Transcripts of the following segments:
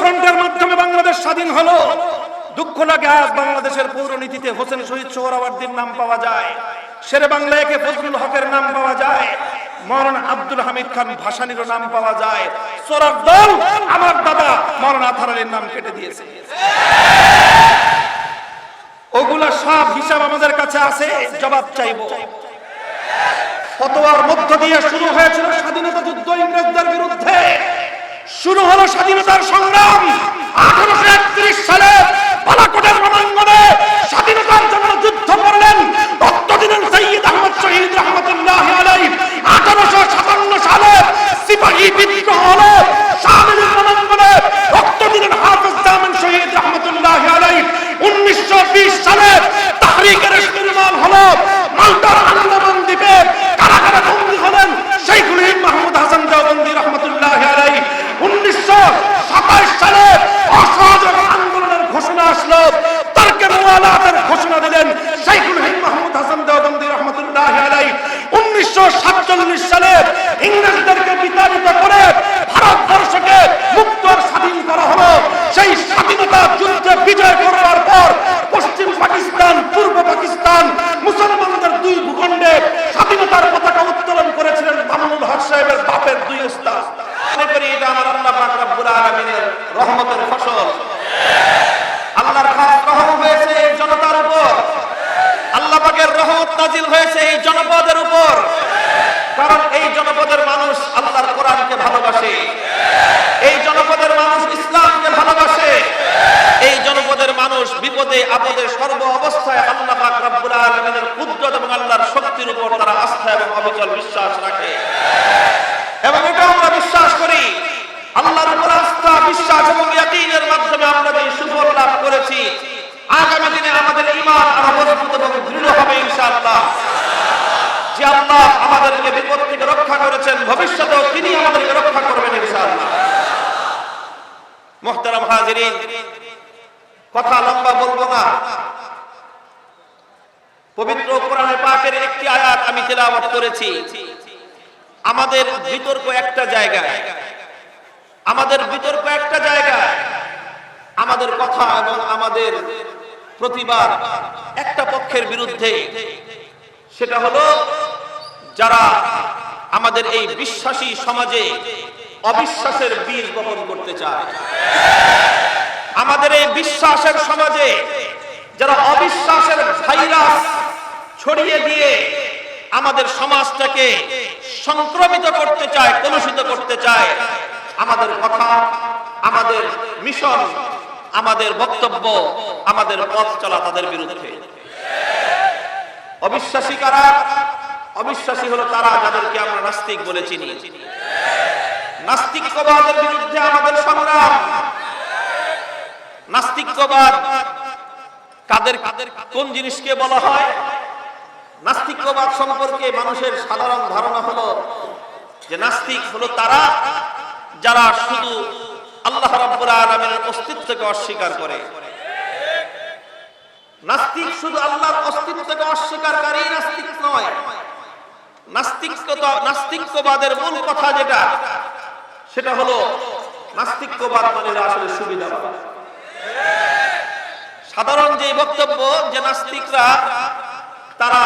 ফ্রন্টের মাধ্যমে বাংলাদেশ স্বাধীন হলো। দুঃখ লাগে আজ বাংলাদেশের পৌরনীতিতে হোসেন শহীদ সোহরাওয়ার্দীর নাম পাওয়া যায়, শেরে বাংলা একে ফজলুল হকের নাম পাওয়া যায়, মাওলানা আব্দুল হামিদ খান ভাসানীর নাম পাওয়া যায়। চোরার দল আমার দাদা মাওলানা আতাহার আলীর নাম কেটে দিয়েছে। ওগুলা সব হিসাব আমাদের কাছে আছে, জবাব চাইব। ফতোয়ার মধ্য দিয়ে শুরু হয়েছিল স্বাধীনতা যুদ্ধ ইংরেজদের বিরুদ্ধে, শুরু হলো স্বাধীনতার সংগ্রাম। 1831 সালে বালাকোটের রণাঙ্গনে স্বাধীনতার জন্য যুদ্ধ করলেন, রক্ত দিলেন সৈয়দ আহমদ শহীদ রহমতুল্লাহি আলাইহি। 1857 সালে সিপাহী বিদ্রোহ হলো, শাহবাগের রণাঙ্গনে রক্ত দিলেন হাফেজ জামান শহীদ রহমতুল্লাহি আলাইহি। 1920 সালে তাহরিকের নির্মাণ হলো, মালটার আন্দামান দ্বীপে কারাগারে বন্দী হলেন শেখুল হিন্দ মাহমুদ হাসান দেওবন্দি রহমতুল্লাহি আলাইহি। 1927 সালে অসহযোগ আন্দোলনের ঘোষণা আসলো, তারকে মুওয়ালাতের ঘোষণা দিলেন শেখুল হিন্দ মাহমুদ হাসান দেওবন্দি রহমতুল্লাহি আলাইহি। 1947 সালে ইংরেজদেরকে বিতাড়িত করে ভারতবর্ষকে মুক্ত আর স্বাধীন করা হলো। সেই স্বাধীনতা যুদ্ধে বিজয় করবার পর পশ্চিম পাকিস্তান, পূর্ব পাকিস্তান, মুসলমানদের দুই ভূখণ্ডে স্বাধীনতার পতাকা উত্তোলন করেছিলেন মামুনুল হক সাহেবের বাপের দুই উস্তাদ। মনে করি এটা আমার আল্লাহ পাক রব্বুল আলামিনের রহমতের ফসল। আল্লাহর খাস রহম হয়েছে এই জনতার উপর, আল্লাহ পাকের রহমত নাজিল হয়েছে এই জনপদের উপর। কারণ এই জনপদের মানুষ আল্লাহর কোরআনকে ভালোবাসে, এই জনপদের মানুষ ইসলামকে ভালোবাসে, এই জনপদের মানুষ বিপদে আপদে সর্ব অবস্থায় আল্লাহ পাক রব্বুল আলামিনের কুদরত এবং আল্লাহর শক্তির উপর তারা আস্থা এবং অবিচল বিশ্বাস রাখে। এবং এটা আমরা বিশ্বাস করি, আল্লাহর উপর আস্থা, বিশ্বাস এবং ইয়াকিনের মাধ্যমে আমরা যে সুফল লাভ করেছি, আগামী দিনে আমাদের ঈমান আরো মজবুত এবং দৃঢ় হবে ইনশাআল্লাহ। যে আল্লাহ আমাদেরকে বিপদ থেকে রক্ষা করেছেন, ভবিষ্যতেও তিনি আমাদেরকে রক্ষা করবেন ইনশাআল্লাহ। মুহতারাম হাজিরিন, কথা লম্বা বলবো না। পবিত্র কোরআনে পাকের একটি আয়াত আমি তেলাওয়াত করেছি। আমাদের বিতর্ক একটা জায়গায়, আমাদের বিতর্ক একটা জায়গায়, আমাদের কথা এবং আমাদের প্রতিবাদ একটা পক্ষের বিরুদ্ধে। সেটা হলো যারা আমাদের এই বিশ্বাসী সমাজে অবিশ্বাসের বীজ বপন করতে চায়। আমাদের এই বিশ্বাসের সমাজে যারা অবিশ্বাসের ভাইরাস ছড়িয়ে দিয়ে আমাদের সমাজটাকে সংক্রমিত করতে চায়, কলুষিত করতে চায়, আমাদের কথা, আমাদের মিশন, আমাদের বক্তব্য, আমাদের পথ চলা তাদের বিরুদ্ধে। অবিশ্বাসী কারা? অবিশ্বাসী হলো তারা যাদেরকে আমরা নাস্তিক বলে চিনি। নাস্তিক্যবাদের বিরুদ্ধে আমাদের সংগ্রাম। নাস্তিক্যবাদ কাদের কোন জিনিসকে বলা হয়? নাস্তিক্যবাদ সম্পর্কে মানুষের সাধারণ ধারণা হলো যে নাস্তিক হলো তারা যারা শুধু আল্লাহ রাব্বুল আলামিনের অস্তিত্বকে অস্বীকার করে। নাস্তিক শুধু আল্লাহর অস্তিত্বকে অস্বীকারকারী নাস্তিক নয়। নাস্তিক্যবাদের মূল কথা যেটা, সেটা হলো নাস্তিক্যবাদ মানে আসলে সুবিধাবাদ। সাধারণ যে বক্তব্য যে নাস্তিকরা তারা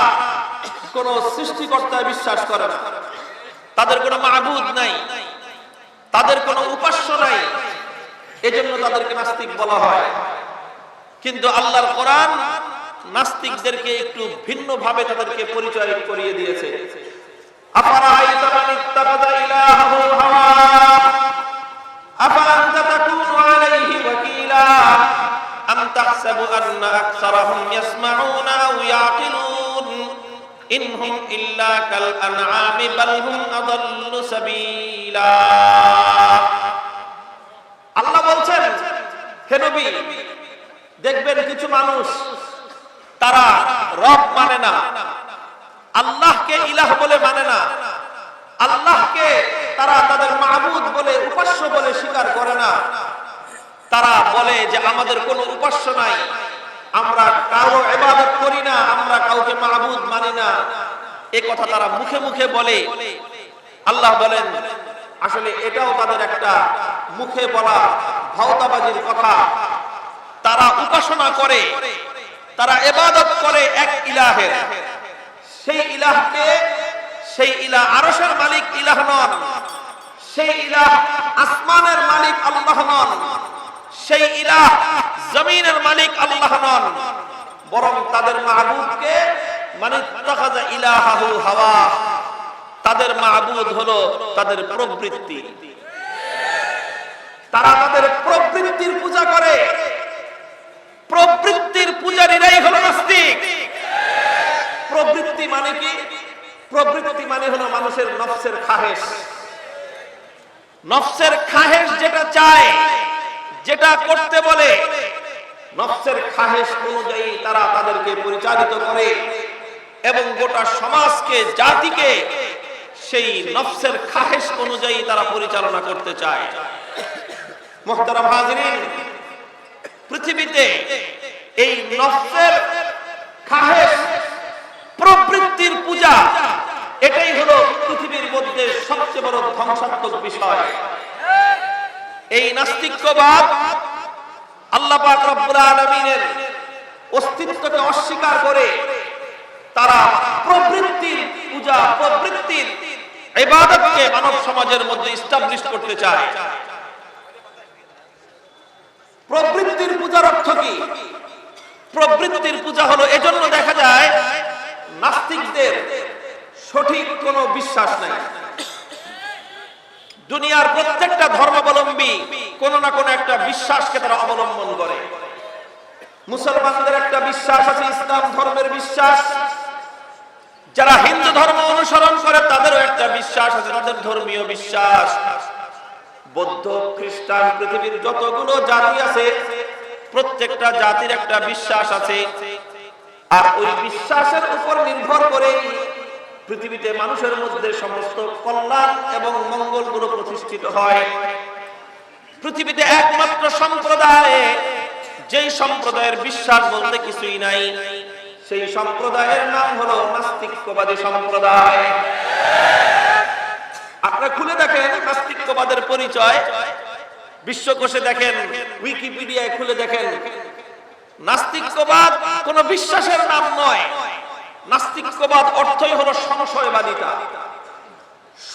কোন সৃষ্টিকর্তায় বিশ্বাস করে না, তাদের কোনো মাবুদ নাই, তাদের কোনো উপাস্য নাই, এজন্য তাদেরকে নাস্তিক বলা হয়। কিন্তু আল্লাহর কোরআন নাস্তিকদেরকে একটু ভিন্ন ভাবে তাদেরকে পরিচয় করিয়ে দিয়েছে। আফারাআইতা মান ইত্তাখাযা ইলাহাহু হাওয়া আফাআনতা তাকুনু আলাইহি ওয়াকিলা আম তাহসাবু আন্না আকসারাহুম ইয়াসমাউনা আও ইয়াকিলুন ইনহুম ইল্লা কাল আনআমি বাল হুম আদাল্লু সাবিলা। আল্লাহ বলছেন, হে নবী, দেখবেন কিছু মানুষ তারা রব মানে না, আল্লাহকে ইলাহ বলে মানে না, আল্লাহকে তারা তাদের মাবুদ বলে, উপাস্য বলে স্বীকার করে না। তারা বলে যে আমাদের কোনো উপাস্য নাই, আমরা কারো ইবাদত করি না, আমরা কাউকে মাবুদ মানি না। এই কথা তারা মুখে মুখে বলে। আল্লাহ বলেন আসলে এটাও তাদের একটা মুখে বলা ভাওতাবাজির কথা। তারা উপাসনা করে, তারা ইবাদত করে এক ইলাহের। সেই ইলাহকে, সেই ইলাহ আরশের মালিক ইলাহ নন, সেই ইলাহ আসমানের মালিক আল্লাহ নন, সেই ইলাহ জমিনের মালিক আল্লাহ নন, বরং তাদের মাবুদকে মানে ইত্তাখাযা ইলাহাহু হাওয়া, তাদের মাবুদ হলো তাদের প্রবৃত্তি। তারা তাদের প্রবৃত্তির পূজা করে। প্রবৃত্তির পূজারীরাই হলো নাস্তিক। প্রবৃত্তি মানে কি? প্রবৃত্তি মানে হলো মানুষের নফসের খাহেশ। নফসের খাহেশ যেটা চায়, যেটা করতে বলে, নফসের খাহেশ অনুযায়ী তারা তাদেরকে পরিচালিত করে এবং গোটা সমাজকে, জাতিকে সেই নফসের খাহেশ অনুযায়ী তারা পরিচালনা করতে চায়। মুহতারাম হাজিরিন, পৃথিবীতে এই নফসের খাহেশ, প্রবৃত্তির পূজা, এটাই হলো পৃথিবীর মধ্যে সবচেয়ে বড় ধ্বংসাত্মক বিষয়। এই নাস্তিক্যবাদ আল্লাহ পাক রব্বুল আলামিনের অস্তিত্বকে অস্বীকার করে তারা প্রবৃত্তির পূজা, প্রবৃত্তির ইবাদতকে মানব সমাজের মধ্যে এস্টাবলিশ করতে চায়। প্রবৃত্তির পূজার অর্থ কি? প্রবৃত্তির পূজা হলো, এজন্য দেখা যায় নাস্তিকদের সঠিক কোনো বিশ্বাস নাই। দুনিয়ার প্রত্যেকটা ধর্মাবলম্বী কোন না কোন একটা বিশ্বাসকে তারা অবলম্বন করে। মুসলমানদের একটা বিশ্বাস আছে, ইসলাম ধর্মের বিশ্বাস। যারা হিন্দু ধর্ম অনুসরণ করে তাদেরও একটা বিশ্বাস আছে, তাদের ধর্মীয় বিশ্বাস। বৌদ্ধ, খ্রিস্টান, পৃথিবীর যতগুলো জাতি আছে প্রত্যেকটা জাতির একটা বিশ্বাস আছে। আর ওই বিশ্বাসের উপর নির্ভর করে পৃথিবীতে মানুষের মধ্যে সমস্ত কল্যাণ এবং মঙ্গলগুলো প্রতিষ্ঠিত হয়। পৃথিবীতে একমাত্র সম্প্রদায়, যেই সম্প্রদায়ের বিশ্বাস বলতে কিছুই নাই, সেই সম্প্রদায়ের নাম হলো নাস্তিক্যবাদী সম্প্রদায়। আপনারা খুলে দেখেন নাস্তিক্যবাদের পরিচয়, বিশ্বকোষে দেখেন, উইকিপিডিয়ায় খুলে দেখেন। নাস্তিক্যবাদ কোন বিশ্বাসের নাম নয়। নাস্তিক্যবাদ অর্থই হলো সংশয়বাদিতা।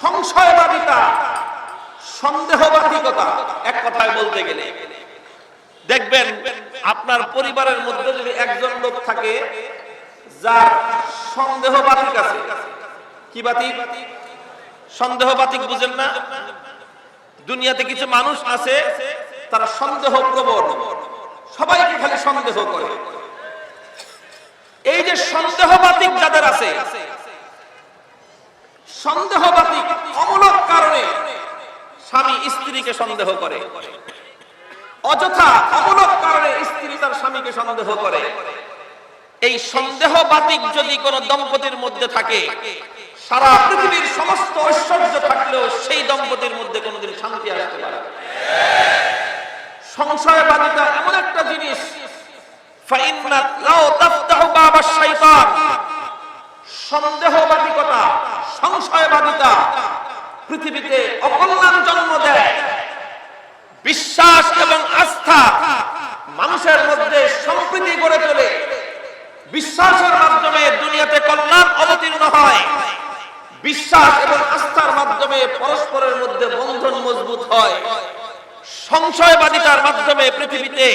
সংশয়বাদিতা, সন্দেহবাদিকতা। এক কথায় বলতে গেলে দেখবেন আপনার পরিবারের মধ্যে যদি একজন লোক থাকে যার সন্দেহবাতিক আছে। কি বাতিক? সন্দেহবাতিক বুঝেন না? দুনিয়াতে কিছু মানুষ আছে তারা সন্দেহ প্রবণ, সবাইকে খালি সন্দেহ করে। এই যে সন্দেহবাতিক যাদের আছে, সন্দেহবাতিক অমূলক কারণে স্বামী স্ত্রীকে সন্দেহ করে, অযথা অমূলক কারণে স্ত্রী তার স্বামীকে সন্দেহ করে। এই সন্দেহবাতিক যদি কোন দম্পতির মধ্যে থাকে, সারা পৃথিবীর সমস্ত ঐশ্বর্য থাকলেও সেই দম্পতির মধ্যে কোনোদিন শান্তি আসতে পারে না। সংশয়বাদিতা এমন একটা জিনিস, সন্দেহবাদিকতা, সংশয়বাদিতা পৃথিবীতে অকল্যাণ জন্ম দেয়। বিশ্বাস এবং আস্থা মানুষের মধ্যে সম্প্রীতি গড়ে তোলে। বিশ্বাসের মাধ্যমে দুনিয়াতে কল্যাণ অবতীর্ণ হয়। বিশ্বাস এবং আস্থার মাধ্যমে পরস্পরের মধ্যে বন্ধন মজবুত হয়। সংশয়বাদিতার মাধ্যমে পৃথিবীতে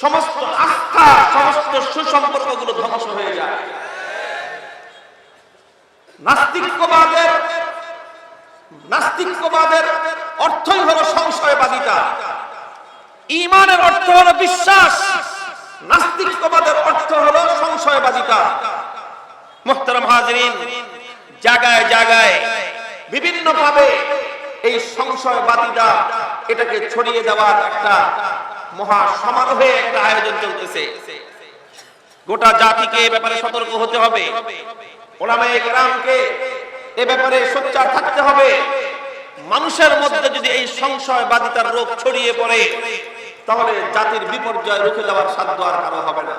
সমস্ত আস্থা, সমস্ত সুসম্পর্কগুলো ধ্বংস হয়ে যায়। নাস্তিক্যবাদের অর্থই হলো সংশয়বাদিতা। ঈমানের অর্থ হলো বিশ্বাস, নাস্তিক্যবাদের অর্থ হলো সংশয়বাদিতা। মুহতারাম হাজিরিন, জায়গায় জায়গায় বিভিন্ন ভাবে এই সংশয়বাদিতা এটাকে ছড়িয়ে দেওয়ার একটা মহা সমারোহে একটা আয়োজন চলতেছে। গোটা জাতিকে এ ব্যাপারে সতর্ক হতে হবে। উলামায়ে কেরামকে এ ব্যাপারে সোচ্চার থাকতে হবে। মানুষের মধ্যে যদি এই সংশয়বাদিতার রোগ ছড়িয়ে পড়ে তাহলে জাতির বিপর্যয় রুখে দেওয়ার সাধ্য আর কারো হবে না।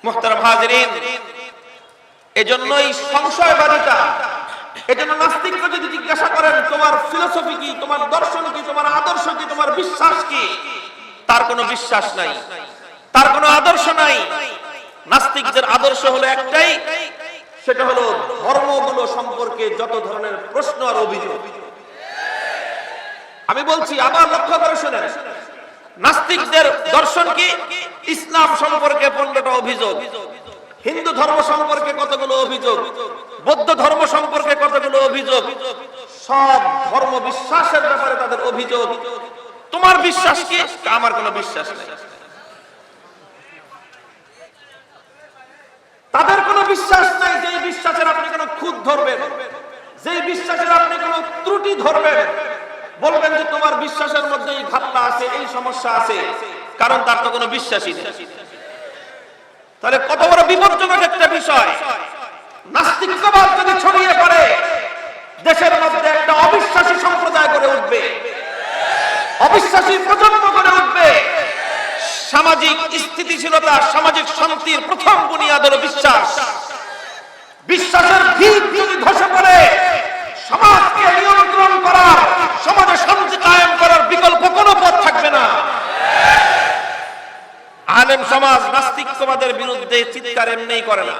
মুহতারাম হাজিরিন, এজন্যই সংশয়বাদিতা এজন্য নাস্তিককে যদি জিজ্ঞাসা করেন তোমার ফিলোসফি কি, তোমার দর্শন কি, তোমার আদর্শ কি, তোমার বিশ্বাস কি, তার কোনো বিশ্বাস নাই, তার কোনো আদর্শ নাই। নাস্তিকদের আদর্শ হলো একটাই, সেটা হলো ধর্মগুলো সম্পর্কে যত ধরনের প্রশ্ন আর অভিযোগ। আমি বলছি আবার লক্ষ্য করে শুনেন, নাস্তিকদের দর্শন কি? ইসলাম সম্পর্কে 15টা অভিযোগ, হিন্দু ধর্ম সম্পর্কে কতগুলো অভিযোগ, বৌদ্ধ ধর্ম সম্পর্কে কতগুলো অভিযোগ, সব ধর্ম বিশ্বাসের ব্যাপারে তাদের অভিযোগ। তোমার বিশ্বাস কি? আমার কোনো বিশ্বাস নেই। তাদের কোনো বিশ্বাস নাই যে বিশ্বাসের আপনি কোনো খুঁত ধরবেন, যে বিশ্বাসের আপনি কোনো ত্রুটি ধরবেন, বলবেন যে তোমার বিশ্বাসের মধ্যে এই ঘাটটা আছে, এই সমস্যা আছে, কারণ তার তো কোনো বিশ্বাসই নেই। তাহলে কত বড় বিপজ্জনক একটা বিষয়। নাস্তিকবাদ যদি ছড়িয়ে পড়ে, দেশের মধ্যে একটা অবিশ্বাসী সম্প্রদায় গড়ে উঠবে, অবিশ্বাসী প্রজন্ম গড়ে উঠবে। সামাজিক স্থিতিশীলতা, সামাজিক শান্তির প্রথম বুনিয়াদ হলো বিশ্বাস। বিশ্বাসের ভিত যদি ধসে পড়ে, সমাজকে নিয়ন্ত্রণ করার, সমাজে শান্তি কায়েম করার বিকল্প কোনো পথ থাকবে না। আলেম সমাজ নাস্তিকবাদের বিরুদ্ধে চিৎকার এমনিই করে না।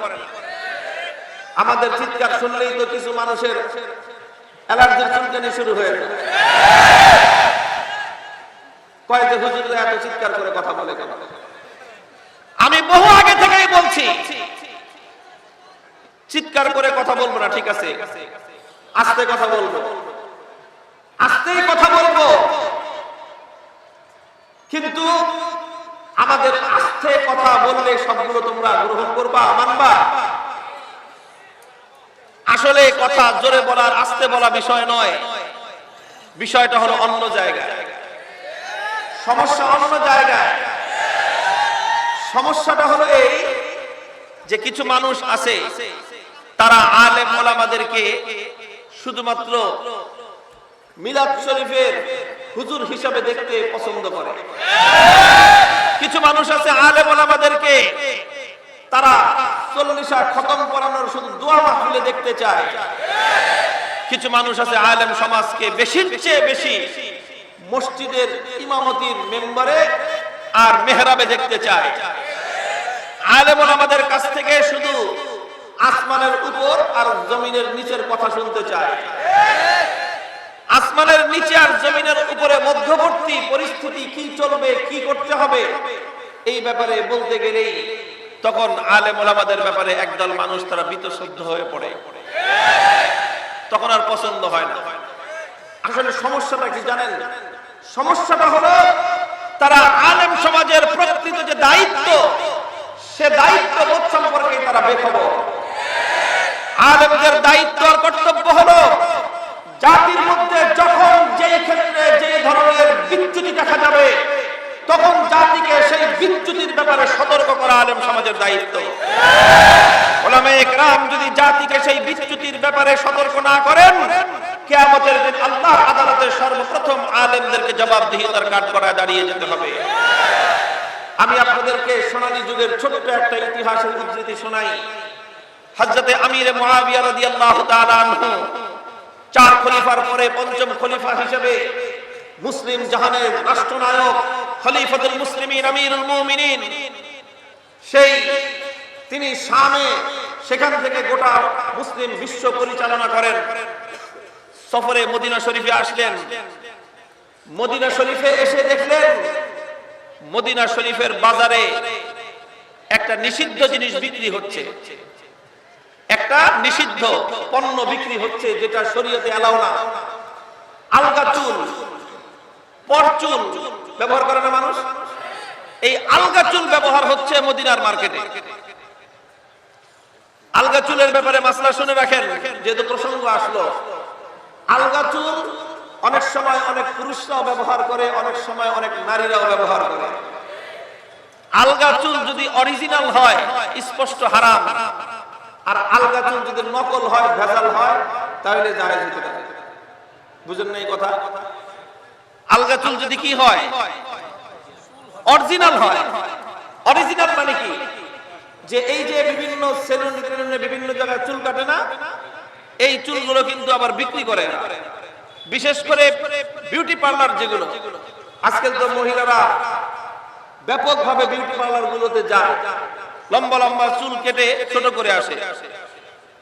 আমাদের চিৎকার শুনলেই তো কিছু মানুষের অ্যালার্জির চুলকানি শুরু হয়ে যায়। কয় যে হুজুররা এত চিৎকার করে কথা বলে কেন? আমি বহু আগে থেকেই বলছি চিৎকার করে কথা বলবো না, ঠিক আছে, আস্তে কথা বলবো, আস্তেই কথা বলবো, কিন্তু আমাদের আস্তে কথা বললে সবগুলো তোমরা গ্রহণ করবা, মানবা? আসলে কথা জোরে বলার আস্তে বলা বিষয় নয়, বিষয়টা হলো অন্য জায়গায়, সমস্যা অন্য জায়গায়। সমস্যাটা হলো এই যে কিছু মানুষ আছে, তারা আলেম ওলামাদেরকে শুধুমাত্র মিলাদ শরীফের হুজুর হিসাবে দেখতে পছন্দ করে। কিছু মানুষ আছে আলেম ওলামাদেরকে তারা 40 খতম পড়ানোর শুধু দোয়া মাহফিলে দেখতে চায়। কিছু মানুষ আছে আলেম সমাজকে বেশির চেয়ে বেশি মসজিদের ইমামতির মেম্বারে আর মেহরাবে দেখতে চায়। আলেম ওলামাদের কাছ থেকে শুধু আসমানের উপর আর জমিনের নিচের কথা শুনতে চায়। আসমানের নিচে আর জমিনের উপরে মধ্যবর্তী পরিস্থিতি কি চলবে, কি করতে হবে, এই ব্যাপারে বলতে গেলেই তখন আলেম ওলামাদের ব্যাপারে একদল মানুষ তারা বীতশ্রদ্ধ হয়ে পড়ে, তখন আর পছন্দ হয় না। আসলে সমস্যাটা কি জানেন? সমস্যাটা হলো তারা আলেম সমাজের প্রকৃত যে দায়িত্ব, সে দায়িত্ববোধ সম্পর্কে তারা বেখবর। আলেমদের দায়িত্ব আর কর্তব্য হলো জাতির মধ্যে যখন যেই ক্ষেত্রে যে ধরনের বিচ্যুতি দেখা যাবে, তখন জাতিকে সেই বিচ্যুতির ব্যাপারে সতর্ক করা আলেম সমাজের দায়িত্ব। উলামায়ে কেরাম যদি জাতিকে সেই বিচ্যুতির ব্যাপারে সতর্ক না করেন, কিয়ামতের দিন আল্লাহর আদালতে সর্বপ্রথম আলেমদেরকে জবাবদিহিতার কাঠগড়ায় দাঁড়িয়ে যেতে হবে। আমি আপনাদেরকে সোনালী যুগের ছোট্ট একটা ইতিহাসের উদ্ধৃতি শোনাই। হযরতে আমিরে মুআবিয়া রাদিয়াল্লাহু তাআলা আনহু 4 খলিফার পরে 5ম খলিফা হিসেবে মুসলিম জাহানের রাষ্ট্রনায়ক, খলিফাতুল মুসলিমিন, আমিরুল মুমিনিন, সেই তিনি শামে, সেখান থেকে গোটা মুসলিম বিশ্ব পরিচালনা করেন। সফরে মদিনা শরীফে আসলেন। মদিনা শরীফে এসে দেখলেন মদিনা শরীফের বাজারে একটা নিষিদ্ধ জিনিস বিক্রি হচ্ছে, একটা নিষিদ্ধ পণ্য বিক্রি হচ্ছে যেটা শরীয়তে এলাও না। আলগা চুল, পরচুল ব্যবহার করে না মানুষ, এই আলগা চুল ব্যবহার হচ্ছে মদিনার মার্কেটে। আলগা চুলের ব্যাপারে মাসলা শুনে রাখেন, যেহেতু প্রসঙ্গ আসলো। আলগা চুল অনেক সময় অনেক পুরুষরাও ব্যবহার করে, অনেক সময় অনেক নারীরাও ব্যবহার করে। আলগা চুল যদি অরিজিনাল হয় স্পষ্ট হারাম, আর আলগা চুল যদি নকল হয়, ভেজাল হয়, তাহলে জায়েজ হতে পারে। বুঝেন না এই কথা? আলগা চুল যদি কি হয়, অরিজিনাল হয়। অরিজিনাল মানে কি? যে এই যে বিভিন্ন সেলুনে বিভিন্ন জায়গায় চুল কাটে না, এই চুলগুলো কিন্তু আবার বিক্রি করে না। বিশেষ করে বিউটি পার্লার যেগুলো, আজকাল তো মহিলারা ব্যাপকভাবে বিউটি পার্লার গুলোতে যায়, লম্বা লম্বা চুল কেটে ছোট করে আসে।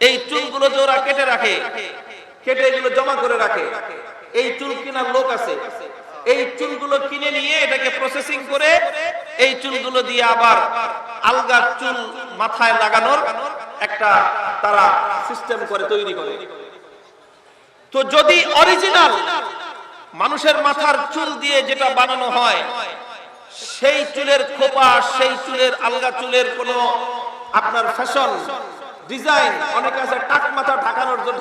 এই চুলগুলো যে ওরা কেটে রাখে, কেটে এগুলো জমা করে রাখে, এই চুল কেনার লোক আছে, এই চুলগুলো কিনে নিয়ে এটাকে প্রসেসিং করে এই চুলগুলো দিয়ে আবার আলগা চুল মাথায় লাগানোর একটা তারা সিস্টেম করে তৈরি করে। তো যদি অরিজিনাল মানুষের মাথার চুল দিয়ে যেটা বানানো হয়, সেই চুলের খোপা, সেই চুলের আলগা চুলের কোনো আপনার ফ্যাশন ডিজাইন, অনেক আছে টাক মাথা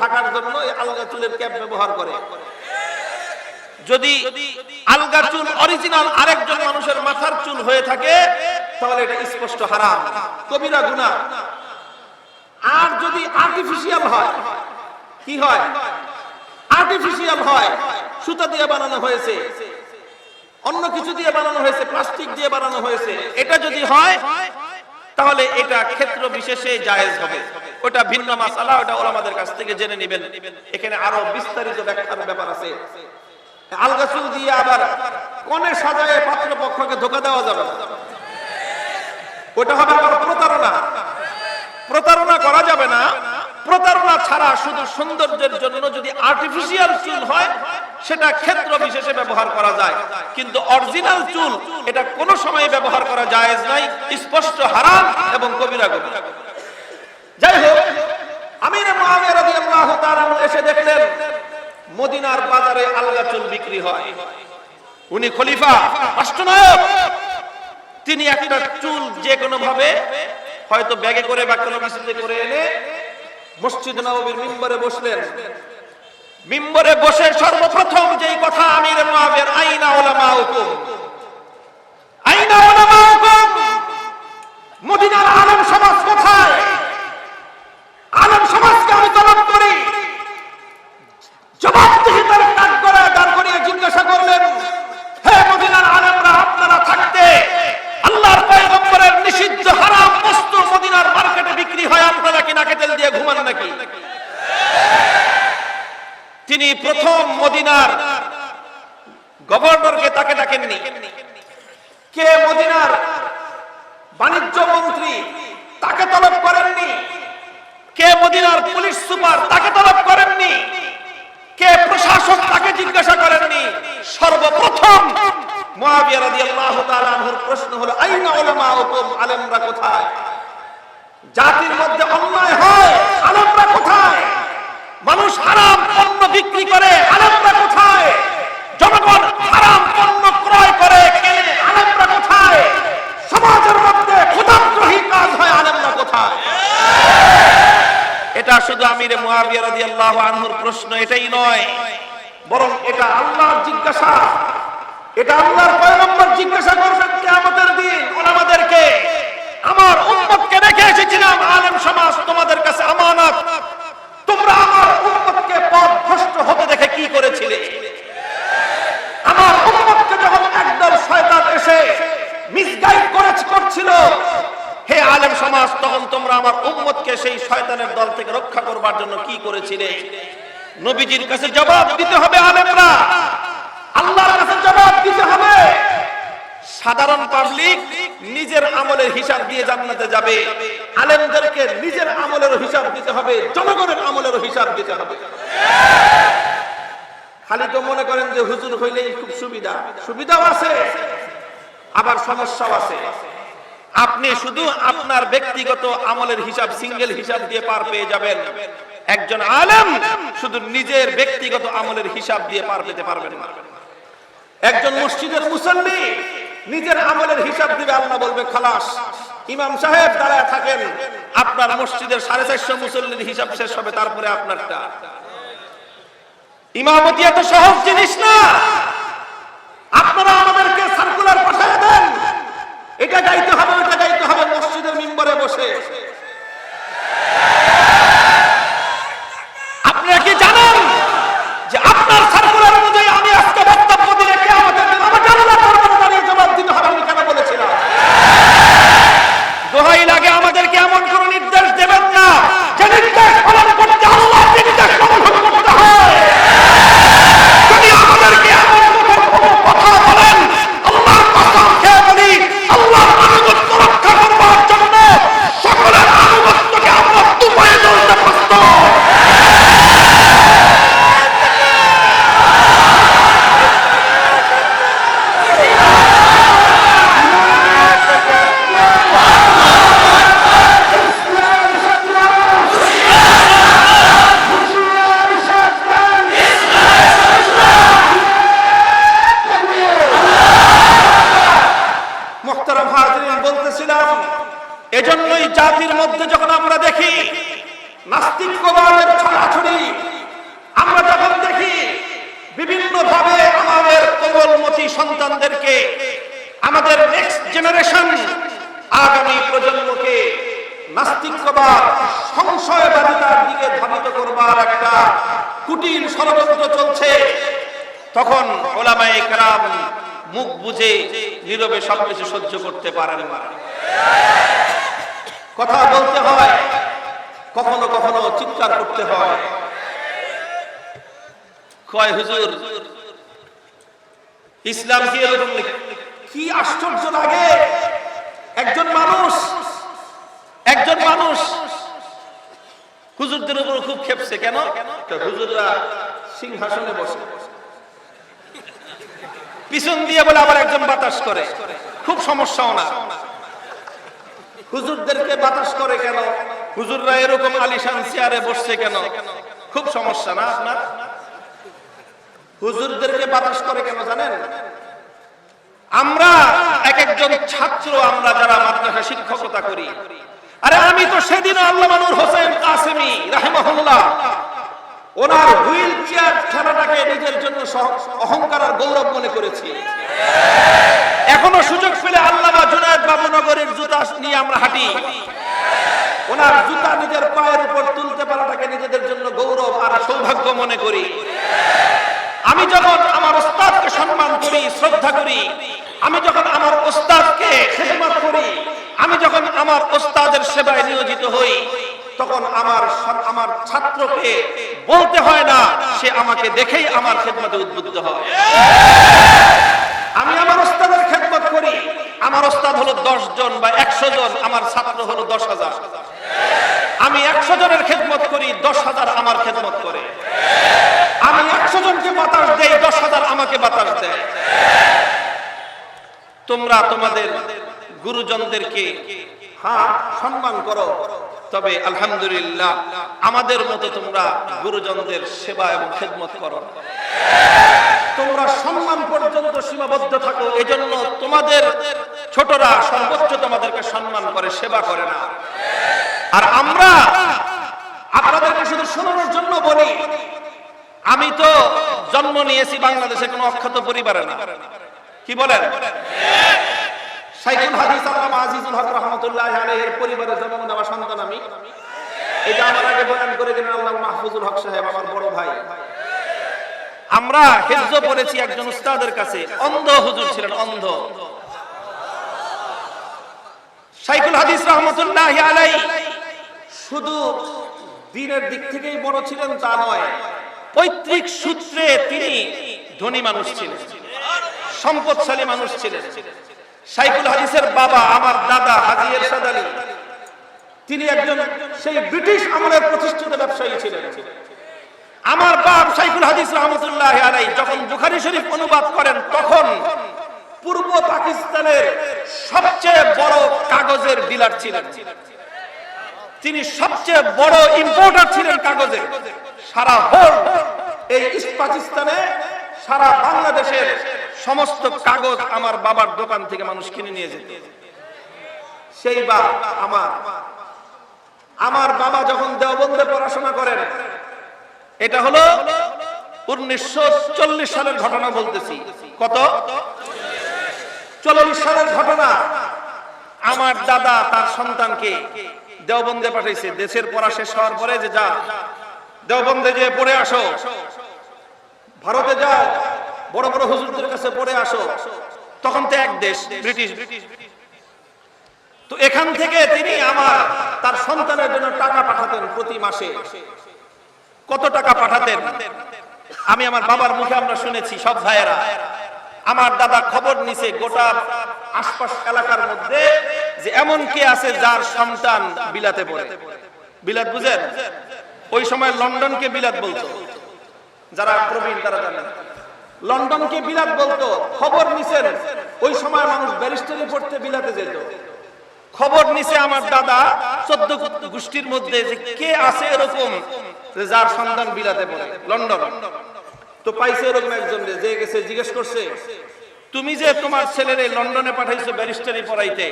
ঢাকার জন্য এই আলগা চুলের ক্যাপ ব্যবহার করে। যদি আলগা চুল অরিজিনাল আরেকজন মানুষের মাথার চুল হয়ে থাকে, তাহলে এটা স্পষ্ট হারাম, কবিরা গুনাহ। আর যদি আর্টিফিশিয়াল হয়, কি হয়? আর্টিফিশিয়াল হয়, সুতা দিয়ে বানানো হয়েছে, অন্য কিছু দিয়ে বানানো হয়েছে, প্লাস্টিক দিয়ে বানানো হয়েছে, এটা যদি হয় তাহলে এটা ক্ষেত্র বিশেষে জায়েজ হবে। ওটা ভিন্ন মাসালা, ওটা ওলামাদের কাছ থেকে জেনে নেবেন। এখানে আরো বিস্তারিত ব্যাখ্যার ব্যাপার আছে। আলগা চুল দিয়ে আবার কনে সাজায় পাত্রপক্ষকে ধোঁকা দেওয়া যাবে না, ওটা হবে আবার প্রতারণা। প্রতারণা করা যাবে না। প্রতারণা ছাড়া শুধু সৌন্দর্যের জন্য যদি আর্টিফিশিয়াল চুল হয়, সেটা ক্ষেত্র বিশেষে ব্যবহার করা যায়, কিন্তু অরিজিনাল চুল এটা কোনো সময় ব্যবহার করা জায়েজ নাই, স্পষ্ট হারাম এবং কবিরা গুনাহ। যাই হোক, আমির মুআবিয়া রাদিয়াল্লাহু তাআলা এসে দেখলেন মদিনার বাজারে আলগা চুল বিক্রি হয়। উনি খলিফা, রাষ্ট্রনায়ক, তিনি একটা চুল যে কোনো ভাবে হয়তো ব্যাগে করে বা কোনো কিছুতে করে এনে মসজিদ নববীর মিম্বরে বসলেন। মিম্বরে বসে সর্বপ্রথম যেই কথা আমির মুআবিয়া, আইনা উলামাউকুম, আইনা উলামাউকুম, মদিনার আলেম সমাজ কোথায়? আলেম সমাজকে আমি তলব করি। জবাবদিহিতার কাজ করে দাঁড় করিয়ে জিজ্ঞাসা করলেন, হে মদিনার আলেমরা, আপনারা থাকতে আল্লাহর পয়গম্বরের নিষিদ্ধ হারাম বস্তু মদিনার মার্কেটে বিক্রি হয়, আপনারা কি নাকে তেল দিয়ে ঘুমান নাকি? তিনি প্রথম মদিনার গভর্নরকে তাকে ডাকেননি, কে মদিনার বাণিজ্য মন্ত্রী তাকে তলব করেননি, কে মদিনার পুলিশ সুপার তাকে তলব করেননি, কে প্রশাসক তাকে জিজ্ঞাসা করেননি। সর্বপ্রথম মুআবিয়া রাদিয়াল্লাহু তাআলা আনহুর প্রশ্ন হলো, আইনা উলামাউকুম, আলেমরা কোথায়? জাতির মধ্যে অন্যায় হয়, আলেমরা কোথায়? মানুষ হারাম পণ্য বিক্রি করে, আলেমরা কোথায়? জনগণ হারাম পণ্য ক্রয় করে কেনে, আলেমরা কোথায়? সমাজের মধ্যে ক্ষুধাদ্রোহী কাজ হয়, আলেমরা কোথায়? এটা শুধু আমির মুআবিয়া রাদিয়াল্লাহু আনহুর প্রশ্ন এটাই নয়, বরং এটা আল্লাহর জিজ্ঞাসা। এটা আল্লাহর পয়গম্বর জিজ্ঞাসা করবেন কিয়ামতের দিন ওলামাদেরকে, আমার উম্মতকে রেখে এসেছিলাম আলেম সমাজ তোমাদের কাছে আমানত, তোমরা আমার উম্মতকে পথভ্রষ্ট হতে দেখে কি করেছিলে? আমার উম্মতকে যখন একদল শয়তান এসে মিসগাইড করছিল, হে আলেম সমাজ, তখন তোমরা আমার উম্মতকে সেই শয়তানের দল থেকে রক্ষা করবার জন্য কি করেছিলে? নবীজির কাছে জবাব দিতে হবে আলেমরা, আল্লাহর কাছে জবাব দিতে হবে। সাধারণ পাবলিক নিজের আমলের হিসাব দিয়ে জান্নাতে যাবে, আলেমদেরকে নিজের আমলের হিসাব দিতে হবে, জনগণের আমলের হিসাব দিতে হবে। খালি তো মনে করেন যে হুজুর হইলেই খুব সুবিধা, সুবিধাও আছে আবার সমস্যাও আছে। আপনি শুধু আপনার ব্যক্তিগত আমলের হিসাব, সিঙ্গেল হিসাব দিয়ে পার পেয়ে যাবেন। একজন আলেম শুধু নিজের ব্যক্তিগত আমলের হিসাব দিয়ে পার পেতে পারবেন না। একজন মসজিদের মুসল্লি নিজের আমলের হিসাব দিবে, আল্লাহ বলবে খালাস। ইমাম সাহেব দাঁড়ায় থাকেন, আপনার মসজিদের 450 মুসল্লির হিসাব শেষ হবে, তারপরে আপনারটা। ইমামতি এত সহজ জিনিস না। আপনারা আমাদেরকে সার্কুলার পাঠিয়ে দেন, এটা গাইতে হবে, ওটা গাইতে হবে, মসজিদের মিম্বরে বসে। আপনারা কি জানেন যে আপনার সার্কুলার অনুযায়ী আমি আজকে বক্তব্য দিলে কিয়ামতের দিন আমার জানালা দরবারে দাঁড়িয়ে জবাব দিতে হবে? আমি কেন বলেছিলাম? দোহাই লাগে আমাদেরকে এমন কোন নির্দেশ দেবেন না যে নির্দেশ পালন করতে আল্লাহ নির্দেশ জাতির মধ্যে যখন আমরা দেখি নাস্তিক্যবাদের ছড়াছড়ি, আমরা যখন দেখি বিভিন্ন ভাবে আমাদের কোমলমতি সন্তানদেরকে, আমাদের নেক্সট জেনারেশন, আগামী প্রজন্মকে নাস্তিক্যবাদ, সংশয়বাদিতার দিকে ধাবিত করবার একটা কুটিল ষড়যন্ত্র চলছে, তখন ওলামায়ে কেরাম মুখ বুজে নীরবে সবকিছু সহ্য করতে পারেন না। কথা বলতে হয়, কখনো কখনো চিৎকার করতে হয়। কয় হুজুর, ইসলাম কি এরকম? কি আশ্চর্য লাগে, একজন মানুষ হুজুরদের উপর খুব খেপছে। কেন? হুজুররা সিংহাসনে বসে, পিছন দিয়ে বলে আবার একজন বাতাস করে, খুব সমস্যাও না। হুজুরদেরকে বাতাস করে কেন? হুজুররা এরকম আলিশান চেয়ারে বসছে কেন? খুব সমস্যা না আপনার? হুজুরদেরকে বাতাস করে কেন জানেন? আমরা এক একজন ছাত্র, আমরা যারা মাদ্রাসা শিক্ষকতা করি, আরে আমি তো সেদিন আল্লামা নূর হোসেন কাসেমী রাহিমাহুল্লাহ ওনার হুইল চেয়ার ঠেলাটাকে নিজের জন্য অহংকার আর গৌরব মনে করেছি। এখনো সুযোগ পেলে আল্লামা জুনায়েদ বাবুনগরের জুতা নিয়ে আমরা হাঁটি, ওনার জুতা নিজের পায়ের উপর তুলতে পারাটাকে নিজেদের জন্য গৌরব আর সৌভাগ্য মনে করি। আমি যখন আমার ওস্তাদকে সম্মান করি, শ্রদ্ধা করি, আমি যখন আমার ওস্তাদকে খেদমত করি, আমি যখন আমার ওস্তাদের সেবায় নিয়োজিত হই, তখন আমার ছাত্রকে বলতে হয় না, সে আমাকে দেখেই আমার খেদমতে উদ্বুদ্ধ হয়। আমি আমার ওস্তাদের খেদমত করি, আমার ওস্তাদ হলো 10 জন বা 100 জন, আমার ছাত্র হলো 10,000। আমি 100 জনের খেদমত করি, 10,000 আমার খেদমত করে। আমি 100 জনকে বাতাস দেই, 10,000 আমাকে বাতাস দেয়। তোমরা তোমাদের গুরুজনদেরকে সম্মান করো, তবে আলহামদুলিল্লাহ আমাদের মতো তোমরা গুরুজনদের সেবা এবং খেদমত করো। তোমরা সম্মান পর্যন্ত সীমাবদ্ধ থাকো, এজন্য তোমাদের ছোটরা সর্বোচ্চ তোমাদেরকে সম্মান করে, সেবা করে না। আর আমরা আপনাদেরকে শুধু শোনানোর জন্য বলি, আমি তো জন্ম নিয়েছি বাংলাদেশে কোনো অক্ষত পরিবারে না। কি বলেন? শাইখুল হাদিস আল্লামা আজিজুল হক রাহমাতুল্লাহি আলাইহির পরিবারে জন্ম নেওয়া সন্তান আমি। এটা আমার আগে বয়ান করে গেলেন আল্লামা মাহফুজুল হক সাহেব, আমার বড় ভাই। আমরা হিফজ পড়েছি একজন উস্তাদের কাছে, অন্ধ হুজুর ছিলেন, অন্ধ। শাইখুল হাদিস রাহমাতুল্লাহি আলাইহি শুধু দিনের দিক থেকেই বড় ছিলেন তা নয়, পৈতৃক সূত্রে তিনি ধনী মানুষ ছিলেন, সম্পদশালী মানুষ ছিলেন। শাইখুল হাদিসের বাবা, আমার দাদা হাজী এরশাদ আলী, তিনি একজন সেই ব্রিটিশ আমলের প্রতিষ্ঠিত ব্যবসায়ী ছিলেন। আমার বাপ শাইখুল হাদিস রাহমাতুল্লাহি আলাইহি যখন বুখারী শরীফ অনুবাদ করেন, তখন পূর্ব পাকিস্তানের সবচেয়ে বড় কাগজের ডিলার ছিলেন। তিনি সবচেয়ে বড় ইম্পোর্টার ছিলেন কাগজের। সারা হোল এই ইস্ট পাকিস্তানে, সারা বাংলাদেশের সমস্ত কাগজ আমার বাবার দোকান থেকে মানুষ কিনে নিয়ে যেত। সেই আমার বাবা যখন দেওবন্দে পড়াশোনা করেন, এটা হলো 1940 সালের ঘটনা বলতেছি। কত? 40 সালের ঘটনা। আমার দাদা তার সন্তানকে দেওবন্দে পাঠাইছে। দেশের পড়া শেষ হওয়ার পরে যে যা দেওবন্দে যে পড়ে আসো, ভারতে যাও, বড় বড় হুজুরদের কাছে পড়ে আসো। তখন তো এক দেশ, ব্রিটিশ। তো এখান থেকে তিনি তার সন্তানের জন্য টাকা পাঠাতেন প্রতি মাসে। কত টাকা পাঠাতেন আমি আমার বাবার মুখে আমরা শুনেছি, সব ভাইয়েরা। আমার দাদা খবর নিছে গোটা আশপাশ এলাকার মধ্যে যে এমন কে আছে যার সন্তান বিলাতে পড়ে। বিলাত বুঝেন? ওই সময় লন্ডনকে বিলাত বলতো, যারা প্রবীণ তারা জানেন। লন্ডনকে বিলাত বলতো। খবর নিছেন, ওই সময় মানুষ ব্যারিস্টারি পড়তে বিলাতে যেত। খবর নিছে আমার দাদা 14 গোষ্ঠীর মধ্যে যে কে আছে এরকম যার সন্তান বিলাতে পড়ে, লন্ডন। তো পাইছে এরকম একজন, যে গেছে জিজ্ঞেস করছে, তুমি যে তোমার ছেলেরে লন্ডনে পাঠাইছো ব্যারিস্টারি পড়াইতে,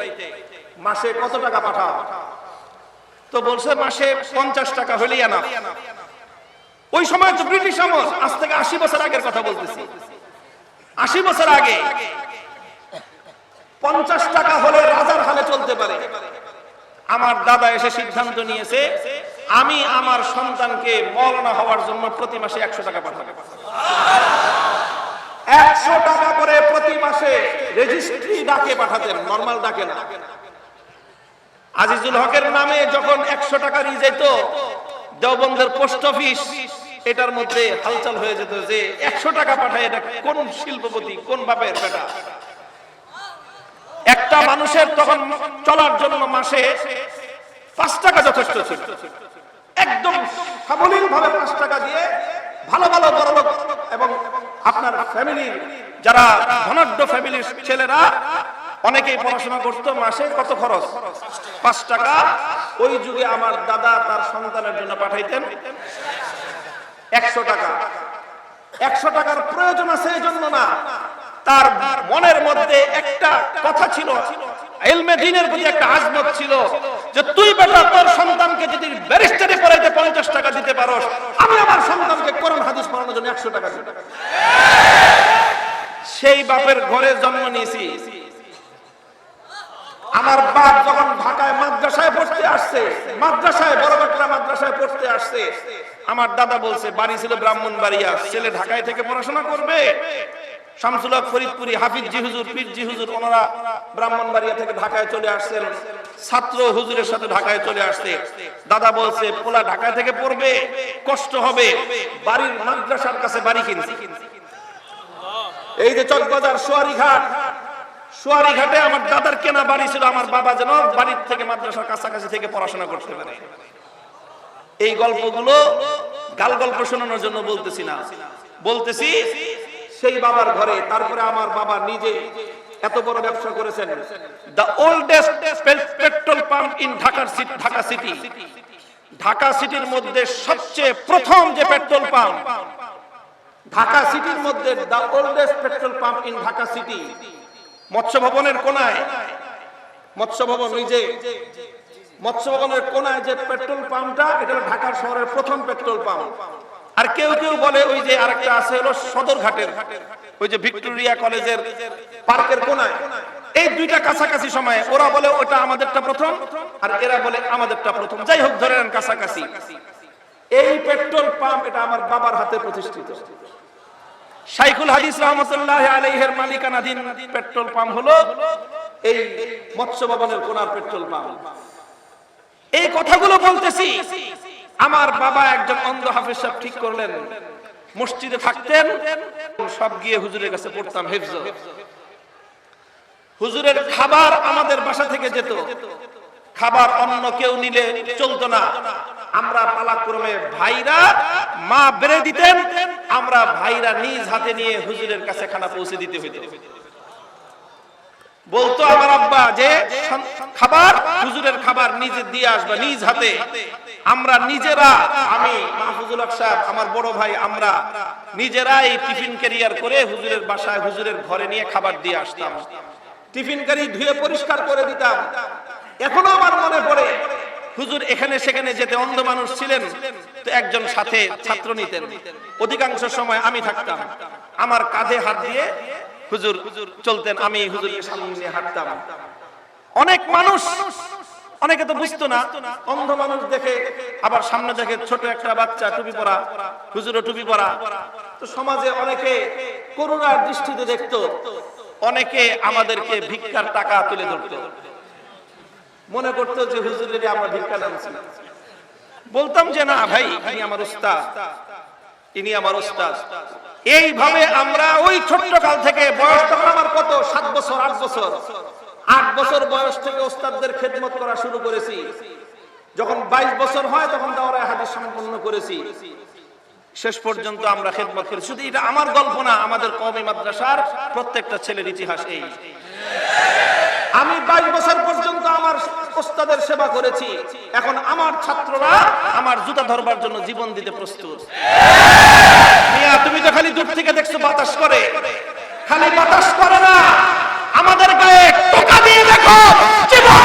মাসে কত টাকা পাঠাও? তো বলছে মাসে 50 টাকা হলেই আনা। ওই সময় তো ব্রিটিশ আমল, আজ থেকে 80 বছর আগের কথা বলতেছি। 80 বছর আগে 50 টাকা হলে রাজার হালে চলতে পারে। আমার দাদা এসে সিদ্ধান্ত নিয়েছে আমি আমার সন্তানকে মাওলানা হওয়ার জন্য প্রতি মাসে 100 টাকা পাঠাবো। 100 টাকা করে প্রতি মাসে রেজিস্ট্রি ডাকে পাঠাতেন, নরমাল ডাকে না। আজিজুল হকের নামে যখন 100 টাকা নিয়ে যেত দেওবন্দের পোস্ট অফিস, এটার মধ্যে হালচাল হয়ে যেত যে 100 টাকা পাঠায় এটা কোন শিল্পপতি, কোন বাপের বেটা। একটা মানুষের তখন চলার জন্য মাসে 5 টাকা যথেষ্ট ছিল। একদম সাবলীল ভাবে 5 টাকা দিয়ে ভালো ভালো বড় লোক এবং আপনার ফ্যামিলির যারা ধনাঢ্য ফ্যামিলির ছেলেরা অনেকেই পড়াশোনা করতো। মাসে কত খরচ? 5 টাকা। ওই যুগে আমার দাদা তার সন্তানের জন্য পাঠাইতেন 100 টাকা। 100 টাকার প্রয়োজন আছে এই জন্য না, তার মনের মধ্যে একটা কথা ছিল, ইলমে দ্বীনের প্রতি একটা আজমত ছিল যে তুই বেটা তোর সন্তানকে যদি ব্যারিস্টারি পড়াইতে 50 টাকা দিতে পারোস, আমি আমার সন্তানকে কোরআন হাদিস পড়ানোর জন্য 100 টাকা দিতে। সেই বাপের ঘরে জন্ম নিয়েছি। আমার বাপ যখন ঢাকায় মাদ্রাসায় পড়তে আসছে, মাদ্রাসায় বড়বাটরা মাদ্রাসায় পড়তে আসছে, আমার দাদা বলছে, বাড়ি ছিল ব্রাহ্মণবাড়িয়া, ছেলে ঢাকায় থেকে পড়াশোনা করবে। শামসুল হক ফরিদপুরি, হাফিজ জি হুজুর, পীর জি হুজুর ওনারা ব্রাহ্মণবাড়িয়া থেকে ঢাকায় চলে আসছেন, ছাত্র হুজুরের সাথে ঢাকায় চলে আসছে। দাদা বলছে পোলা ঢাকায় থেকে পড়বে, কষ্ট হবে, বাড়ির মাদ্রাসার কাছে বাড়ি কিনছি। এই যে চকবাজার সোয়ারি ঘাটে আমার দাদার কেনা বাড়ি ছিল, আমার বাবা যেন বাড়ির থেকে মাদ্রাসার কাছাকাছি থেকে পড়াশোনা করতে পারে। এই গল্পগুলো গাল গল্প শোনানোর জন্য বলতেছি না, বলতেছি সেই বাবার ঘরে। তারপরে আমার বাবা নিজে এত বড় ব্যবসা করেছেন। The oldest petrol pump in Dhaka city, Dhaka সিটির মধ্যে সবচেয়ে প্রথম যে পেট্রোল পাম্প ঢাকা সিটির মধ্যে, the oldest petrol pump in Dhaka city, মৎস্য ভবনের কোনায়, মৎস্য ভবন ওই যে মৎস্য ভবনের কোনায় যে পেট্রোল পাম্পটা, এটা ঢাকার শহরের প্রথম পেট্রোল পাম্প। আর কেউ কেউ বলে ওই যে আরেকটা আছে হলো সদরঘাটের, ওই যে ভিক্টোরিয়া কলেজের পার্কের কোনায়। এই দুইটা কাছাকাছি সময়ে ওরা বলে ওটা আমাদেরটা প্রথম, আর এরা বলে আমাদেরটা প্রথম। যাই হোক ধরে নেন কাছাকাছি। এই পেট্রোল পাম্প এটা আমার বাবার হাতে প্রতিষ্ঠিত। শাইখুল হাদিস রহমতুল্লাহ আলাইহির মালিকানাধীন পেট্রোল পাম্প হলো এই মৎস্য ভবনের কোনার পেট্রোল পাম্প। এই কথাগুলো বলতেছি, আমার বাবা একজন অন্ধ হাফেজ সাহেব ঠিক করলেন, মসজিদে থাকতেন, সব গিয়ে হুজুরের কাছে পড়তাম হিফজ। হুজুরের খাবার আমাদের বাসা থেকে যেত, খাবার অন্য কেউ নিলে চলতো না। আমরা পালাক্রমে ভাইরা মা বেড়ে দিতেন, আমরা ভাইরা নিজ হাতে নিয়ে হুজুরের কাছে খানা পৌঁছে দিতে হইতো। বলতো আমার আব্বা যে খাবার, হুজুরের খাবার নিজে দিয়ে আসবে নিজ হাতে। আমরা নিজেরা, আমি মাহফুজুল হক সাহেব, আমার বড় ভাই, আমরা নিজেরাই টিফিন ক্যারিয়ার করে হুজুরের বাসায়, হুজুরের ঘরে নিয়ে খাবার দিয়ে আসতাম। টিফিন ক্যারি ধুয়ে পরিষ্কার করে দিতাম। এখনো আমার মনে পড়ে, হুজুর এখানে সেখানে যেতে, অন্ধ মানুষ ছিলেন তো একজন সাথে ছাত্র নিতেন, অধিকাংশ সময় আমি থাকতাম। আমার কাঁধে হাত দিয়ে হুজুর চলতেন, আমি হুজুরকে সামনে নিয়ে হাঁটতাম। অনেক মানুষ, অনেকে তো বুঝতো না, অন্ধ মানুষ দেখে আবার সামনে দেখে ছোট একটা বাচ্চা টুপি পরা, হুজুরও টুপি পরা। তো সমাজে অনেকে করুণার দৃষ্টিতে দেখতো, অনেকে আমাদেরকে ভিক্ষার টাকা তুলে ধরতো, মনে করতো যে হুজুরের আমরা ভিক্ষা নামছি। বলতাম যে না ভাই, ইনি আমার উস্তাদ, ইনি আমার উস্তাদ। এইভাবে আমরা ওই ছোট্ট কাল থেকে, বয়স তখন আমার কত 7 বছর 8 বছর, 8 বছর বয়স থেকে ওস্তাদদের খেদমত করা শুরু করেছি। যখন 22 বছর হয় তখন দাওরায়ে হাদিস সম্পন্ন করেছি। শেষ পর্যন্ত আমরা খেদমত করি। শুধু এটা আমার গল্প না, আমাদের কওমি মাদ্রাসার প্রত্যেকটা ছেলের ইতিহাস এই। আমি 22 বছর পর্যন্ত আমার ওস্তাদের সেবা করেছি। এখন আমার ছাত্ররা আমার জুতা ধরবার জন্য জীবন দিতে প্রস্তুত। মিয়া তুমি তো খালি দূর থেকে দেখছো বাতাস করে, খালি বাতাস করে না, আমাদের গায়ে টোকা দিয়ে দেখো জীবন।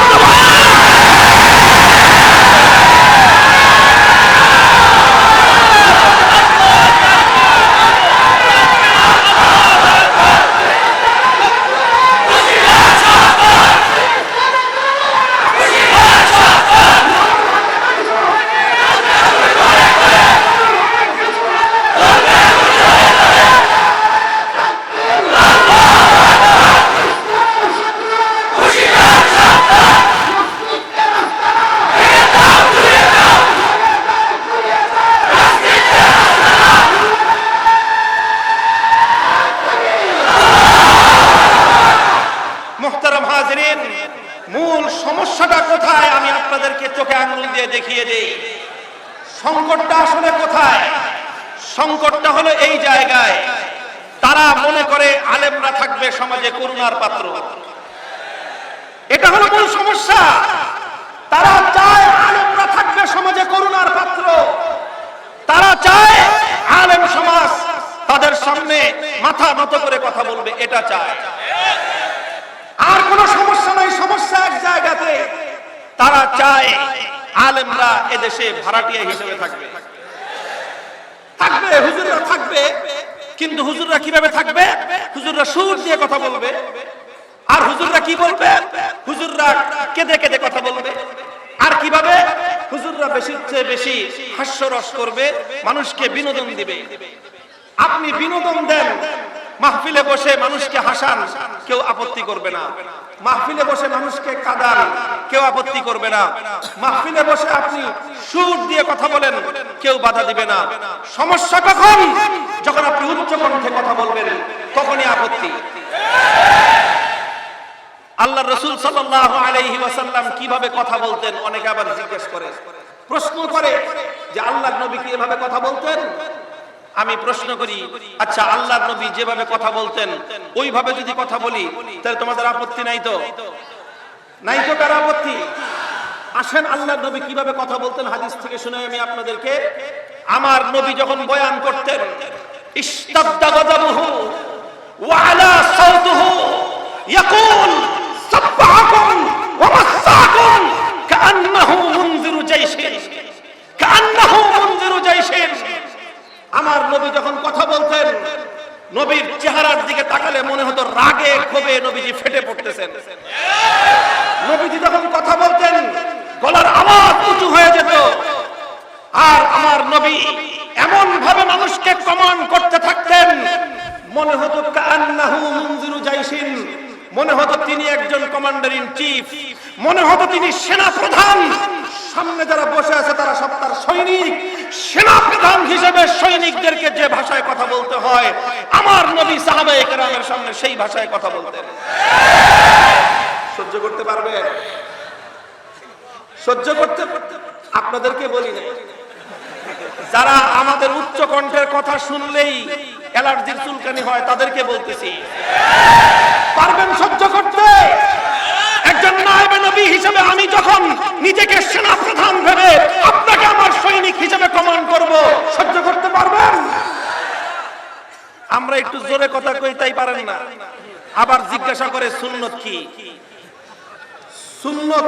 হাজিরিন, মূল সমস্যাটা কোথায় আমি আপনাদেরকে চোখে আঙুল দিয়ে দেখিয়ে দেই। সংকটটা আসলে কোথায়? সংকটটা হলো এই জায়গায়, তারা মনে করে আলেমরা থাকবে সমাজে করুণার পাত্র। এটা হলো মূল সমস্যা। তারা চায় আলেমরা থাকবে সমাজে করুণার পাত্র। তারা চায় আলেম সমাজ তাদের সামনে মাথা নত করে কথা বলবে, এটা চায়। আর কোনো সমস্যা নাই, সমস্যা এক জায়গাতে। তারা চায় আলেমরা এদেশে ভাড়াটিয়া হিসেবে থাকবে। হুজুররা থাকবে, কিন্তু হুজুররা কিভাবে থাকবে? হুজুররা সুর দিয়ে কথা বলবে। আর হুজুররা কি বলবে? হুজুররা কেঁদে কেঁদে কথা বলবে। আর কিভাবে? হুজুররা বেশির চেয়ে বেশি হাস্যরস করবে, মানুষকে বিনোদন দিবে। আপনি বিনোদন দেন, মাহফিলে বসে মানুষকে হাসান, কেউ আপত্তি করবে না। মাহফিলে বসে মানুষকে কাঁদান, কেউ আপত্তি করবে না। মাহফিলে বসে আপনি সুর দিয়ে কথা বলেন, কেউ বাধা দিবে না। সমস্যা কখন? যখন আপনি উচ্চ কণ্ঠে কথা বলবেন, তখনই আপত্তি। আল্লাহ রাসূল সাল্লাল্লাহু আলাইহি ওয়াসাল্লাম কিভাবে কথা বলতেন? অনেকে আবার জিজ্ঞেস করে, প্রশ্ন করে যে আল্লাহর নবী কি এভাবে কথা বলতেন? আমি প্রশ্ন করি, আচ্ছা আল্লাহর নবী যেভাবে কথা বলতেন ওইভাবে যদি কথা বলি, তাহলে তোমাদের আপত্তি নাই তো? নাই তো কার আপত্তি? আসেন আল্লাহর নবী কিভাবে কথা বলতেন হাদিস থেকে শুনে আমি আপনাদেরকে। আমার নবী যখন বয়ান করতেন, ইশতাদ্দা গাযাবুহু ওয়া আলা সাওতুহু ইয়াকুল সাব্বাহাকুম ওয়া মাসসাকুম কাআন্নাহু মুনযিরু জাইশিন, কাআন্নাহু মুনযিরু জাইশিন। আমার নবী যখন কথা বলতেন, নবীর চেহারার দিকে তাকালে মনে হতো রাগে ক্ষোভে নবীজি ফেটে পড়তেছেন। নবীজি যখন কথা বলতেন, গলার আওয়াজ উঁচু হয়ে যেত। আর আমার নবী এমন ভাবে মানুষকে কমান্ড করতে থাকতেন, মনে হতো কাআন্নাহু মুনযিরু জাইশিন, মনে হতো তিনি একজন কমান্ডার ইন চিফ, মনে হতো তিনি সেনা প্রধান। সামনে যারা বসে আছে তারা সব তার সৈনিক। সেনা প্রধান হিসেবে সৈনিকদেরকে যে ভাষায় কথা বলতে হয়, আমার নবী সাহাবায়ে কেরামের সামনে সেই ভাষায় কথা বলতেন। সহ্য করতে পারবে? সহ্য করতে? আপনাদেরকে বলি না, যারা আমাদের উচ্চ কণ্ঠের কথা শুনলেই অ্যালার্জির চুলকানি হয়, তাদেরকে বলতেছি, পারবেন সহ্য করতে? একজন নায়েবে নবী হিসেবে আমি যখন নিজেকে সেনা প্রধান ভেবে আপনাকে আমার সৈনিক হিসেবে কমান্ড করব, সহ্য করতে পারবেন? আমরা একটু জোরে কথা কই, তাই পারেন না। আবার জিজ্ঞাসা করে সুন্নত কি? সুন্নত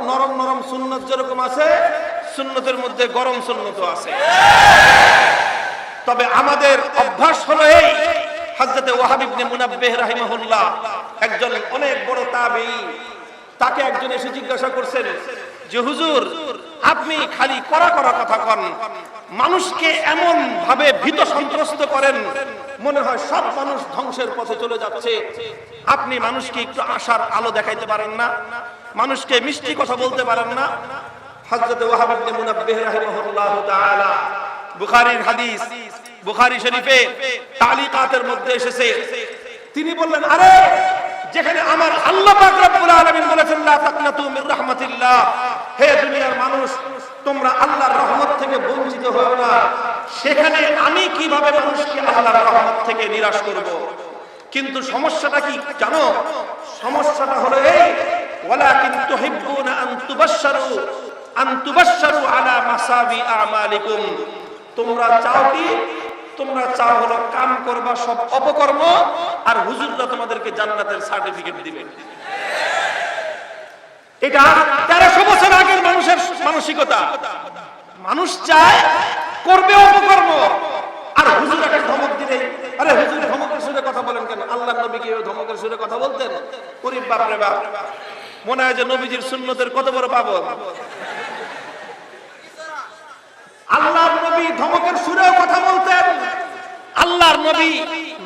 নরম নরম সুন্নত যেরকম আছে, সুন্নতের মধ্যে গরম সুন্নতও আছে। তবে আমাদের অভ্যাস হলো এই, হযরত ওয়াহাব ইবনে মুনাব্বিহ রাহিমাহুল্লাহ একজন অনেক বড় তাবেঈ, তাকে একজন এসে জিজ্ঞাসা করছেন যে হুজুর আপনি খালি কড়া কড়া কথা কন, মানুষকে এমন ভাবে ভীত সন্ত্রস্ত করেন, মনে হয় সব মানুষ ধ্বংসের পথে চলে যাচ্ছে। আপনি মানুষকে একটু আশার আলো দেখাইতে পারেন না? মানুষকে মিষ্টি কথা বলতে পারেন না? হযরত ওয়াহাব ইবনে মুনাব্বিহ রাহিমাহুল্লাহু তাআলা, বুখারীর হাদিস, বুখারী শরীফে তালিকাতের মধ্যে এসেছে, তিনি বললেন, আরে যেখানে আমার আল্লাহ পাক রব্বুল আলামিন বলেছেন লা তাকনাতু মির রাহমাতিল্লাহ, হে দুনিয়ার মানুষ তোমরা আল্লাহর রহমত থেকে বঞ্চিত হও না, সেখানে আমি কিভাবে মানুষকে আল্লাহর রহমত থেকে নিরাশ করব? কিন্তু সমস্যাটা কি জানো? সমস্যাটা হলো এই, ওয়ালাকিন তুহিব্বুনা আন তুবাশশারু আলা মাসাবি আমালিকুম। তোমরা চাও কি? তোমরা চাও হলো কাম করবা সব অপকর্ম, আর হুজুররা তোমাদেরকে জান্নাতের সার্টিফিকেট দিবে। এটা 1300 বছর আগের মানুষের মানসিকতা। মানুষ চায় করবে অপকর্ম, আর হুজুর একটা ধমক দিলে, আরে হুজুর ধমকের সুরে কথা বলেন কেন? আল্লাহর নবী কি ধমকের সুরে কথা বলতেন? ওরে বাপ রে বাপ, মনে হয় যে নবীজির সুন্নতের কত বড় পাবন। আল্লাহর নবী ধমকের সুরেও কথা বলতেন। আল্লাহর নবী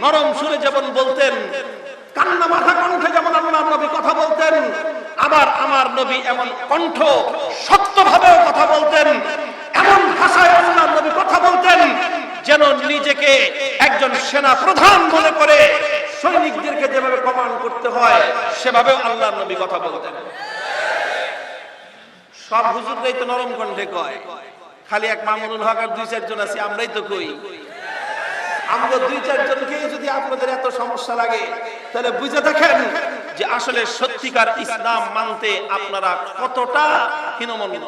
নরম সুরে যেমন বলতেন, কান্না মাথা কণ্ঠে যেমন আল্লাহর নবী কথা বলতেন, আবার আমার নবী এমন কণ্ঠ শক্তভাবেও কথা বলতেন, এমন ভাষায় আল্লাহর নবী কথা বলতেন যেন নিজেকে একজন সেনা প্রধান মনে করে সৈনিকদেরকে যেভাবে কমান্ড করতে হয় সেভাবে আল্লাহর নবী কথা বলতেন। সব হুজুররাই তো নরম কণ্ঠে কয়, খালি এক মামুনুল হক আর 2-4 জন আছে, আমরাই তো কই। আমরা 2-4 জনকে যদি আপনাদের এত সমস্যা লাগে, তাহলে বুঝে দেখেন যে আসলে সত্যিকার ইসলাম মানতে আপনারা কতটা হীনমন্য।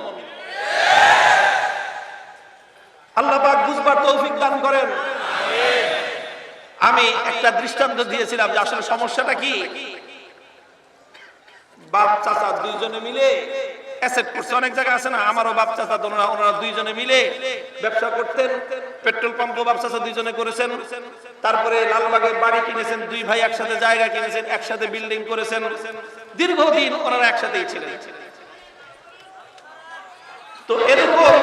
আল্লাহ পাক বুঝবার তৌফিক দান করেন। আমি একটা দৃষ্টান্ত দিয়েছিলাম যে আসলে সমস্যাটা কি। বাপ চাচা 2 জনে মিলে অ্যাসেট করছে, অনেক জায়গা আছে না, আমারও বাপ চাচা ওনারা 2 জনে মিলে ব্যবসা করতেন। পেট্রোল পাম্পও বাপ চাচা 2 জনে করেছেন। তারপরে লালবাগে বাড়ি কিনেছেন, 2 ভাই একসাথে জায়গা কিনেছেন, একসাথে বিল্ডিং করেছেন, দীর্ঘদিন ওনারা একসাথেই ছিলেন। তো এরকম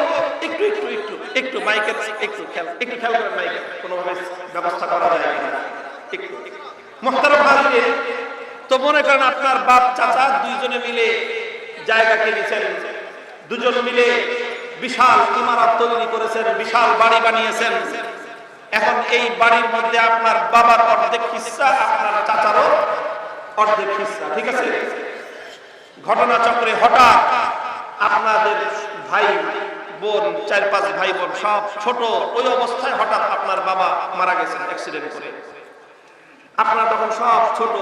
একটু একটু একটু একটু মাইকের একটু খেয়াল করেন, মাইকের কোনোভাবে ব্যবস্থা করা যায় কিনা একটু। মুহতারাম হাজিরিন, তো মনে করেন আপনার বাপ চাচা 2 জনে মিলে জায়গা কিনেছেন, 2 জন মিলে বিশাল ইমারত তৈরি করেছেন, বিশাল বাড়ি বানিয়েছেন। এখন এই বাড়ির মধ্যে আপনার বাবার অর্ধেক হিস্সা, আপনার চাচারও অর্ধেক হিস্সা, ঠিক আছে? ঘটনা চক্রে হঠাৎ আপনাদের ভাই বোন, 4-5 ভাই বোন সব ছোট, ওই অবস্থায় হঠাৎ আপনার বাবা মারা গেছেন অ্যাক্সিডেন্ট করে। আপনারা তখন সব ছোট,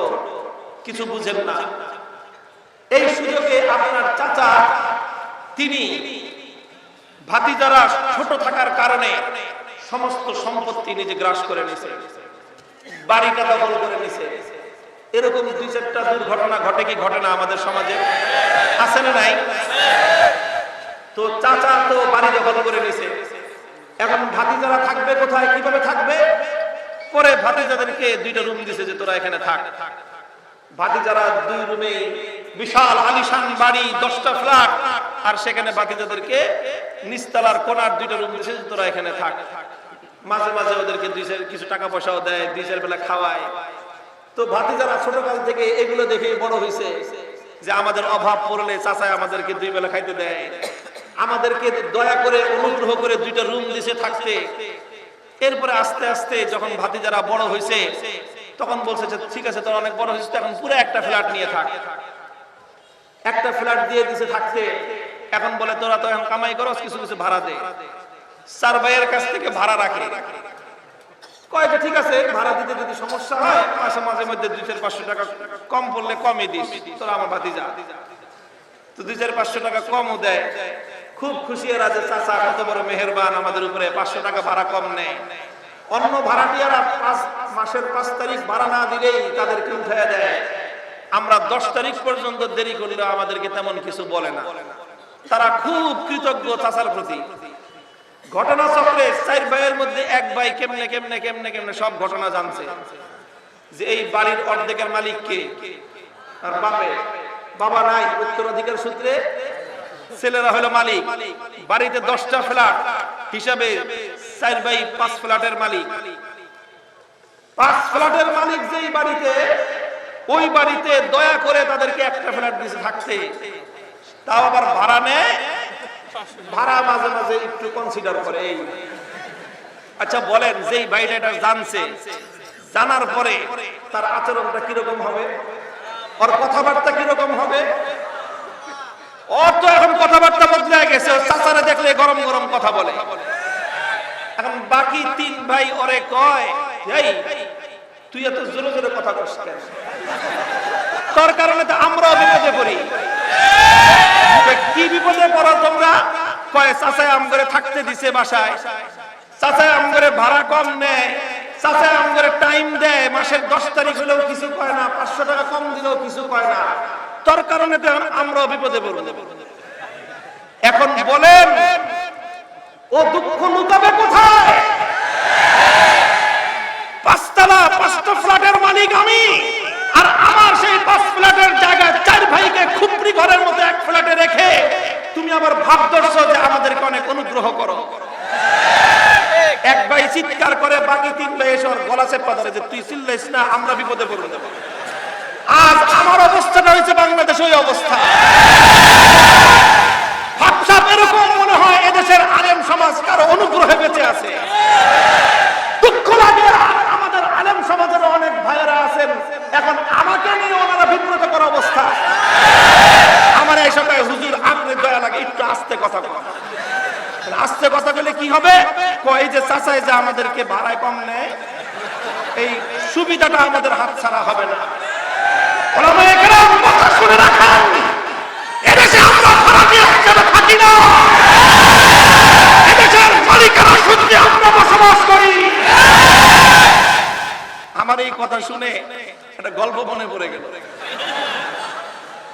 কিছু বুঝেন না। এই সুযোগে আপনার চাচা তিনি ভাতিজারা ছোট থাকার কারণে সমস্ত সম্পত্তি নিজে গ্রাস করে নিছে, বাড়িটা দখল করে নিছে। এরকম 2-4টা দুর্ঘটনা ঘটে কি ঘটে না আমাদের সমাজে? আছে না নাই? তো চাচা তো বাড়ি দখল করে নিছে, এখন ভাতিজারা থাকবে কোথায়, কিভাবে থাকবে? পরে ভাতিজাদেরকে 2টা রুম দিছে যে তোরা এখানে থাক। ভাতিজারা 2 রুমে বিশাল আলিশান বাড়ি, 10টা ফ্ল্যাট, আর সেখানে ভাতিজাদেরকে নিচতলার কোণার 2টা রুম দিছে যে তোরা এখানে থাক। মাঝে মাঝে ওদেরকে কিছু টাকা পয়সাও দেয়, 2-4 বেলা খাওয়ায়। তো ভাতিজারা ছোটকাল থেকে এগুলো দেখে বড় হয়েছে যে আমাদের অভাব পড়লে চাচা আমাদেরকে 2 বেলা খাইতে দেয়, আমাদেরকে দয়া করে অনুগ্রহ করে 2টা রুম দিছে থাকতে। এরপরে আস্তে আস্তে যখন ভাতিজারা বড় হয়েছে তখন বলছে যে ঠিক আছে, তোর অনেক বড় হয়েছে, এখন পুরো একটা ফ্ল্যাট নিয়ে থাক। একটা ফ্ল্যাট দিয়ে দিছে থাকতে। এখন বলে তোরা তো এখন কামাই করস, কিছু কিছু ভাড়া দে। 4 ভাইয়ের কাছ থেকে ভাড়া রাখে। কয় যে ঠিক আছে, ভাড়া দিতে যদি সমস্যা হয় মাসে মাঝে মধ্যে 200-500 টাকা কম পড়লে কমই দিস, তোরা আমার ভাতিজা। তো 200-500 টাকা কমও দেয়। খুব খুশি এরা যে চাচা কত বড় মেহেরবান, আমাদের উপরে 500 টাকা ভাড়া কম নেয়। অন্য ভাড়াটিয়ারা মাসের 5 তারিখ ভাড়া না দিলেই তাদেরকে উঠাইয়া দেয়। আমরা 10 তারিখ পর্যন্ত দেরি করলে আমাদেরকে তেমন কিছু বলে না। তারা খুব কৃতজ্ঞ চাচার প্রতি। ঘটনা চক্রে 4 ভাইয়ের মধ্যে 1 ভাই কেমনে কেমনে কেমনে কেমনে সব ঘটনা জানছে যে এই বাড়ির অর্ধেকের মালিক কে। আর বাবা নাই, উত্তরাধিকার সূত্রে ছেলেরা হলো মালিক। বাড়িতে 10টা ফ্ল্যাট হিসাবে 4 ভাই 5 ফ্ল্যাটের মালিক। 5 ফ্ল্যাটের মালিক যেই বাড়িতে, ওই বাড়িতে দয়া করে তাদেরকে একটা ফ্ল্যাট দিতে থাকতে, তাও আবার ভাড়া নেয়। ভাড়া মাঝে মাঝে একটু কনসিডার করে। এই আচ্ছা বলেন, যেই ভাইটা এটা জানছে, জানার পরে তার আচরণটা কিরকম হবে, ওর কথাবার্তা কিরকম হবে? ওর তো এখন কথাবার্তা বদলে গেছে। চাচারা দেখলে গরম গরম কথা বলে। এখন বাকি 3 ভাই ওরে কয়, এই তুই এত জোরে জোরে কথা কস কেন? তোর কারণে তো আমরাও বিপদে পড়ি। কি বিপদে পড়ো তোমরা? কয় চাচাই আমগরে থাকতে দিছে বাসায়, চাচাই আমগরে ভাড়া কম নেয়, চাচাই আমগরে টাইম দেয়, মাসের 10 তারিখ হলেও কিছু কয় না, 500 টাকা কম দিলেও কিছু কয় না। তোর কারণে তো আমরাও বিপদে পড়ব। এখন বলেন, ও দুঃখ লুকাবে কোথায়? 5 তলা 5টা ফ্ল্যাটের মালিক আমি, আর আমার সেই 5 ফ্ল্যাটের জায়গায় 4 ভাইকে খুপড়ি ঘরের মতো 1 ফ্ল্যাটে রেখে তুমি আবার ভাব ধরছো যে আমাদেরকে অনেক অনুগ্রহ করো। 1 ভাই চিৎকার করে, বাকি 3 ভাই এসে ওর গলা চেপা ধরে যে তুই চিল্লাইস না, আমরা বিপদে পড়ব। আজ আমার অবস্থাটা হয়েছে বাংলাদেশ ওই অবস্থা। ভাবসাব এরকম মনে হয় এদেশের আলেম সমাজ কারো অনুগ্রহে বেঁচে আছে। দুঃখ লাগে, আমাদের আলেম সমাজের অনেক ভাইয়েরা আছে আছেন, এখন আমাকে নিয়ে ওনারা বিব্রত করা অবস্থা। আমার এই সবাই হুজুর আপনার দয়া লাগে, একটু আস্তে কথা বলেন। আস্তে কথা বলে কি হবে? কয় যে চাচাই যে আমাদেরকে ভাড়ায় কম নেয়, এই সুবিধাটা আমাদের হাত ছাড়া হবে না। ওলামায়ে কেরাম কথা শুনে রাখেন, এদেশে আমরা ভাড়াটিয়া হিসেবে থাকি না, এদেশের মালিকানা সূত্রে আমরা বসবাস করি। আমার এই কথা শুনে একটা গল্প মনে পড়ে গেল।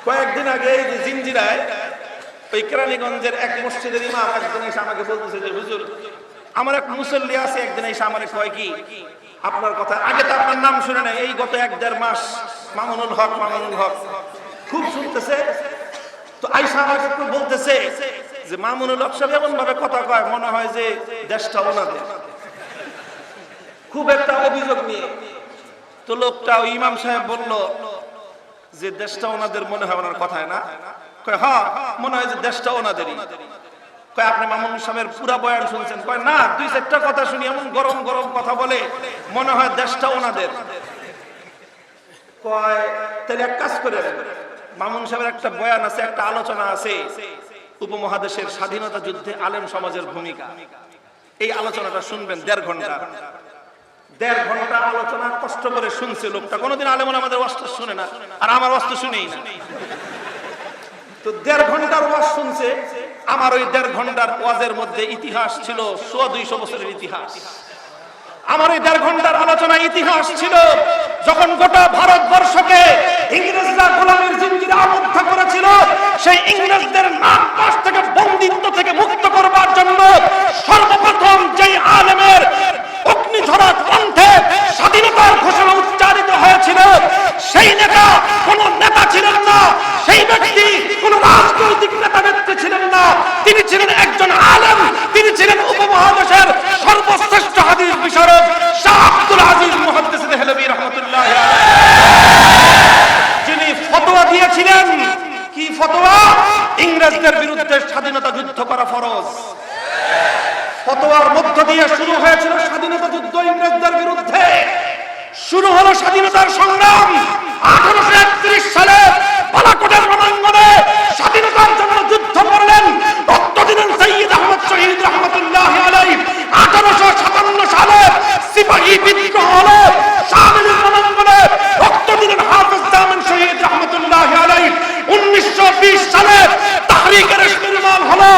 কয়েকদিন আগে এই যে জিঞ্জিরায় ওই কেরানীগঞ্জের এক মসজিদের ইমাম একদিন এসে আমাকে বলতেছে যে হুজুর, আমার এক মুসল্লি আছে, একদিন এসে আমার কয় কি আপনার কথা, আগে তো আপনার নাম শুনে নাই, এই গত 1-1.5 মাস মামুনুল হক খুব শুনতেছে। তো আইসা আমাকে বলতেছে যে মামুনুল হক সাহেব এমন ভাবে কথা কয় মনে হয় যে দেশটা ওনাদের, খুব একটা অভিযোগ নিয়ে। তো লোকটা ওই ইমাম সাহেব বলল যে দেশটা ওনাদের মনে হয় ওনার কথায় না? কয় হ্যাঁ মনে হয় যে দেশটা ওনাদেরই। কয় আপনি মামুন সাহেবের পুরা বয়ান শুনছেন? কয় না, 2-4টা কথা শুনি, এমন গরম গরম কথা বলে মনে হয় দেশটা ওনাদের। কয় তাহলে এক কাজ করে, মামুন সাহেবের একটা বয়ান আছে, একটা আলোচনা আছে উপমহাদেশের স্বাধীনতা যুদ্ধে আলেম সমাজের ভূমিকা, এই আলোচনাটা শুনবেন 1.5 ঘন্টা। 1.5 ঘন্টা আলোচনা কষ্ট করে শুনছে লোকটা, কোনোদিন আলেম আমাদের ওয়াজটা শুনে না, আর আমার ওয়াজ তো শুনেই না। তো 1.5 ঘন্টার ওয়াজ শুনছে। আমার ওই 1.5 ঘন্টার ওয়াজের মধ্যে ইতিহাস ছিল 100-200 বছরের ইতিহাস। আমার ওই 1.5 ঘন্টার আলোচনা ইতিহাস ছিল যখন গোটা ভারতবর্ষকে ইংরেজরা গোলামীর জিঞ্জিরে আবদ্ধ করেছিল, সেই ইংরেজদের নাম পাশ থেকে বন্দিত্ব থেকে মুক্ত করবার জন্য সর্বপ্রথম যেই আলেমের অগ্নিঝরা কণ্ঠে স্বাধীনতার ঘোষণা উচ্চারিত হয়েছিল, সেই নেতা কোন নেতা ছিলেন না, সেই ব্যক্তি কোন রাজনৈতিক নেতা ব্যক্তি ছিলেন না, তিনি ছিলেন একজন আলেম, তিনি ছিলেন উপমহাদেশের সর্বশ্রেষ্ঠ হাদিস বিশারদ শাহ আব্দুল আজিজ মুহাদ্দিস দেহলভী রাহমাতুল্লাহ আলাইহি, যিনি ফতোয়া দিয়েছিলেন। কি ফতোয়া? ইংরেজদের বিরুদ্ধে স্বাধীনতা যুদ্ধ করা ফরজ। ফতোয়ার মধ্য দিয়ে শুরু হয়েছিল স্বাধীনতা যুদ্ধ ইংরেজদের বিরুদ্ধে। শুরু হলো স্বাধীনতার সংগ্রাম। 1831 সালে বালাকোটের রণাঙ্গনে স্বাধীনতার জন্য যুদ্ধ করলেন, রক্ত দিলেন সৈয়দ আহমদ শহীদ রহমতুল্লাহ আলাইহি। 1857 সালে সিপাহী বিদ্রোহ হলো, শামীমের রণাঙ্গনে রক্ত দিলেন হাফেজ জামান শহীদ রহমতুল্লাহ আলাইহি। 1920 সালে তাহরিকের নির্মাণ হলো,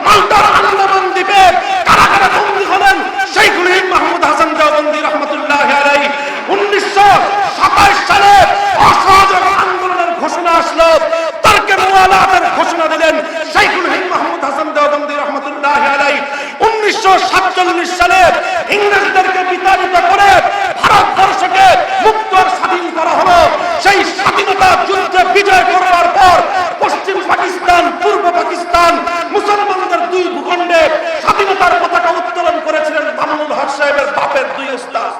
মালটার আন্দোলন দ্বীপে কারাগারে বন্দী হলেন শাইখুল হিন্দ মাহমুদ হাসান দেওবন্দি রহমতুল্লাহ আলাইহি। 1927 সালে অসহযোগ আন্দোলনের ঘোষণা আসলো, তারকে মুওয়ালাতের ঘোষণা দিলেন শাইখুল হিন্দ মাহমুদ হাসান দেওবন্দি রহমতুল্লাহ আলাইহি। 1947 সালে ইংরেজদেরকে বিতাড়িত করে ভারতবর্ষকে মুক্ত আর স্বাধীন করা হলো। সেই স্বাধীনতা যুদ্ধে বিজয় করবার পর পশ্চিম পাকিস্তান, পূর্ব পাকিস্তান, মুসলমানদের 2 ভূখণ্ডে স্বাধীনতার পতাকা উত্তোলন করেছিলেন মামুনুল হক সাহেবের বাপের 2 ওস্তাদ।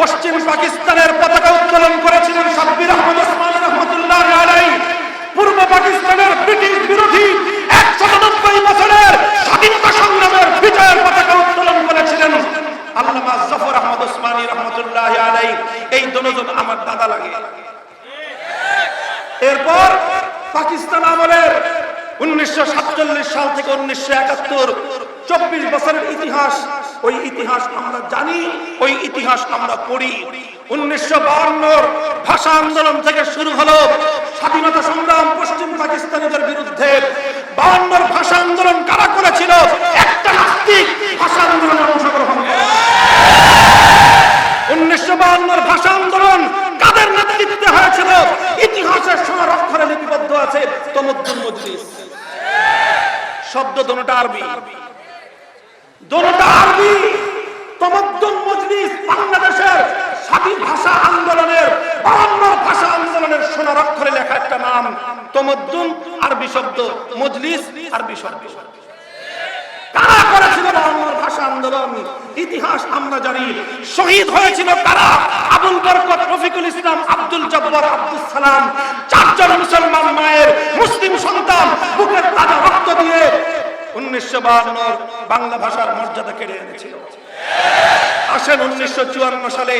পশ্চিম পাকিস্তানের পতাকা উত্তোলন করেছিলেন সাব্বির আহমদ ওসমান রহমতুল্লাহ আলাইহি। পূর্ব পাকিস্তানের ব্রিটিশ বিরোধী 190 বছরের স্বাধীনতা সংগ্রামের বিজয়ের পতাকা উত্তোলন করেছিলেন আল্লামা জাফর আহমদ ওসমানী রহমতুল্লাহ আলাইহি। এই দুজন আমার দাদা লাগে। এরপর পাকিস্তান আমলের 1947 সাল থেকে 1971 24 বছরের ইতিহাস, ওই ইতিহাস আমরা জানি, ওই ইতিহাস আমরা পড়ি। 1952 ভাষা আন্দোলন থেকে শুরু হলো স্বাধীনতা সংগ্রাম পশ্চিম পাকিস্তানিদের বিরুদ্ধে। 52 ভাষা আন্দোলন কারা করেছিল? একটা নাস্তিক ভাষা আন্দোলনে অংশগ্রহণ করে। 1952 ভাষা আন্দোলন কাদের নেতৃত্বে হয়েছিল? ইতিহাসের সোনার অক্ষরে লিপিবদ্ধ আছে তমদ্দুন মজলিস। শব্দ দুটোটা আরবি, দুটোটা আরবি। তমদ্দুন মজলিস বাংলাদেশের স্বাধীন ভাষা আন্দোলনের 52 ভাষা আন্দোলনের সোনার অক্ষরে লেখা একটা নাম। তমদ্দুন আরবি শব্দ, মজলিস আরবি শব্দ। কারা করেছিল 52 ভাষা আন্দোলন? ইতিহাস আমরা জানি। শহীদ হয়েছিল তারা, আবুল বরকত, রফিকুল ইসলাম, আব্দুল জব্বার, আব্দুল সালাম, চারজন মুসলমান মায়ের মুসলিম সন্তান বুকের তাজা রক্ত দিয়ে 1952 বাংলা ভাষার মর্যাদা কেড়ে এনেছিল। আসেন 1954 সালে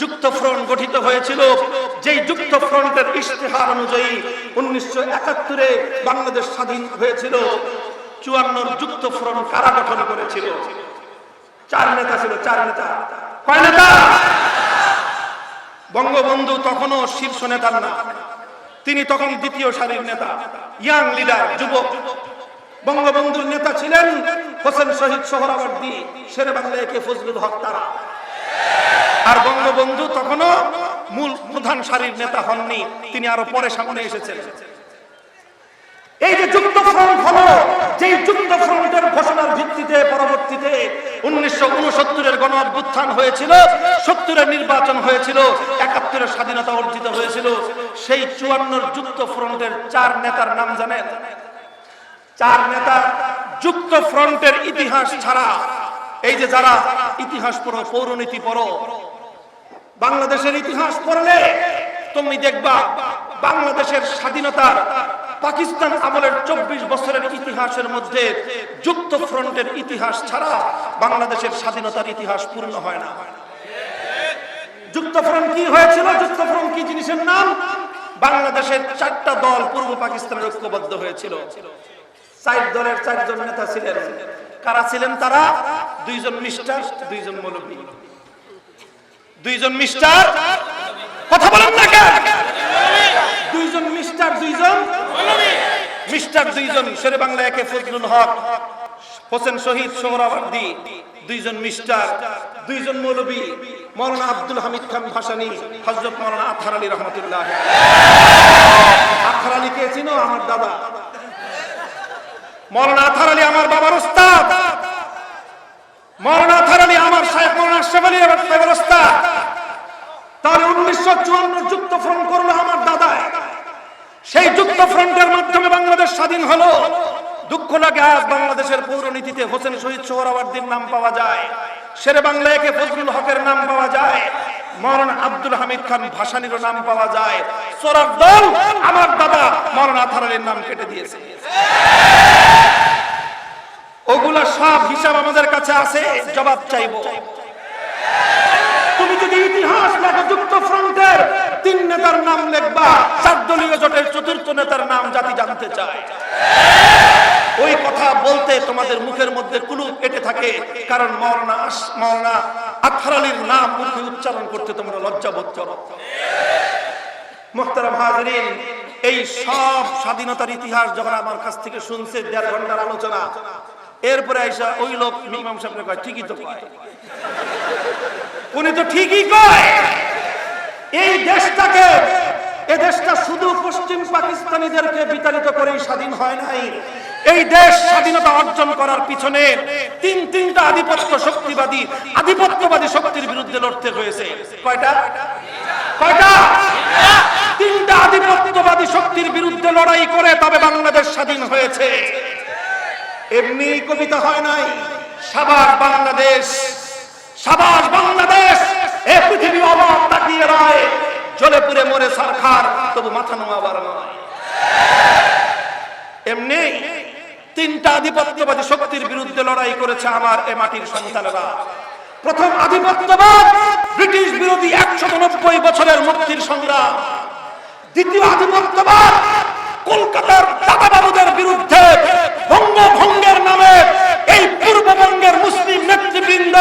যুক্ত ফ্রন্ট গঠিত হয়েছিল, যেই যুক্ত ফ্রন্টের ইশতেহার অনুযায়ী 1971 বাংলাদেশ স্বাধীন হয়েছিল। 54 যুক্ত ফ্রন্ট কারা গঠন করেছিল? 4 নেতা ছিল। 4 নেতা। কয় নেতা? বঙ্গবন্ধু তখনও শীর্ষ নেতা না, তিনি তখন দ্বিতীয় সারির নেতা, ইয়াং লিডার, যুবক। বঙ্গবন্ধুর নেতা ছিলেন হোসেন শহীদ সোহরাওয়ার্দী, শেরেবাংলা একে ফজলুল হক তারা। আর বঙ্গবন্ধু তখনও মূল প্রধান সারির নেতা হননি, তিনি আরো পরে সামনে এসেছেন। এই যে যুক্ত ফ্রন্ট হলো, যেই যুক্ত ফ্রন্টের ঘোষণার ভিত্তিতে পরবর্তীতে 1969 গণ অভ্যুত্থান হয়েছিল, 70 নির্বাচন হয়েছিল, 71 স্বাধীনতা অর্জিত হয়েছিল। সেই 54 যুক্ত ফ্রন্টের 4 নেতার নাম জানেন? 4 নেতা যুক্ত ফ্রন্টের ইতিহাস ছাড়া, এই যে যারা ইতিহাস পড়ো, পৌরনীতি পড়ো, বাংলাদেশের ইতিহাস পড়লে তুমি দেখবা বাংলাদেশের স্বাধীনতার পাকিস্তান আমলের 24 বছরের ইতিহাসের মধ্যে যুক্ত ফ্রন্টের ইতিহাস ছাড়া বাংলাদেশের স্বাধীনতার ইতিহাস পূর্ণ হয় না। যুক্ত ফ্রন্ট কি হয়েছিল? যুক্ত ফ্রন্ট কি জিনিসের নাম? বাংলাদেশের 4টা দল পূর্ব পাকিস্তানের ঐক্যবদ্ধ হয়েছিল। 4 দলের 4 জন নেতা ছিলেন। কারা ছিলেন তারা? 2 জন মিস্টার, 2 জন মৌলভী। 2 জন মিস্টার, কথা বলেন না কেন? 2 জন মিস্টার, 2 জন মৌলভী। মিস্টার 2 জন, শেরেবাংলা একে ফজলুল হক, হোসেন শহীদ সোহরাওয়ার্দী। 2 জন মিস্টার, 2 জন মৌলভী, মাওলানা আব্দুল হামিদ খান ভাসানী, হযরত মাওলানা আতহার আলী রহমাতুল্লাহ। আতহার আলী কে চিনো? আমার দাদা। মাওলানা আতহার আলী আমার বাবার উস্তাদ। মাওলানা আতহার আলী আমার শায়েখ মাওলানা আশরাফ আলী সাহেবের উস্তাদ। তাহলে 1954 যুক্ত ফ্রন্ট করলো আমার দাদায়। সেই যুক্ত ফ্রন্টের মাধ্যমে বাংলাদেশ স্বাধীন হলো। দুঃখ লাগে আজ বাংলাদেশের পৌরনীতিতে হোসেন শহীদ সোহরাওয়ার্দীর নাম পাওয়া যায়, শেরেবাংলা একে ফজলুল হকের নাম পাওয়া যায়, মাওলানা আব্দুল হামিদ খান ভাসানীর নাম পাওয়া যায়। সোরার দল আমার দাদা মাওলানা আতহার আলীর নাম কেটে দিয়েছে। ওগুলা সব হিসাব আমাদের কাছে আছে, জবাব চাইবো। তুমি যদি ইতিহাস লেখো, যুক্ত ফ্রন্টের 3 নেতার নাম লিখবা, 4 দলীয় জোটের 4র্থ নেতার নাম জাতি জানতে চায়। ওই কথা বলতে তোমাদের মুখের মধ্যে কুলুপ এঁটে থাকে, কারণ মাওলানা আতহার আলীর নাম মুখে উচ্চারণ করতে তোমরা লজ্জা বোধ করো। মুহতারাম হাজিরিন, এই সব স্বাধীনতার ইতিহাস যখন আমার কাছ থেকে শুনছে 1.5 ঘন্টার আলোচনা, এরপরে আইসা ওই লোক ইমাম সাহেব কয় ঠিকই তো কয়, উনি তো ঠিকই কয়। এই দেশটাকে, এই দেশটা শুধু পশ্চিম পাকিস্তানিদেরকে বিতাড়িত করেই স্বাধীন হয় নাই। এই দেশ স্বাধীনতা অর্জন করার পিছনে 3টা আধিপত্যবাদী শক্তির বিরুদ্ধে লড়তে হয়েছে। কয়টা? 3টা আধিপত্যবাদী শক্তির বিরুদ্ধে লড়াই করে তবে বাংলাদেশ স্বাধীন হয়েছে। এমনি কবিতা হয় নাই। সাবাস বাংলাদেশ, সাবাস বাংলাদেশ, এ পৃথিবী অবাক তাকিয়ে রয়, জ্বলে পুড়ে মরে সরকার তবু মাথা নোয়াবার নয়। এমনি 3টা আধিপত্যবাদী শক্তির বিরুদ্ধে লড়াই করেছে আমার এ মাটির সন্তানেরা। প্রথম আধিপত্যবাদ, ব্রিটিশ বিরোধী 190 বছরের মুক্তির সংগ্রাম। দ্বিতীয় আধিপত্যবাদ, কলকাতার দাদাবাবুদের বিরুদ্ধে বঙ্গভঙ্গের নামে এই পূর্ববঙ্গের মুসলিম নেতৃবৃন্দ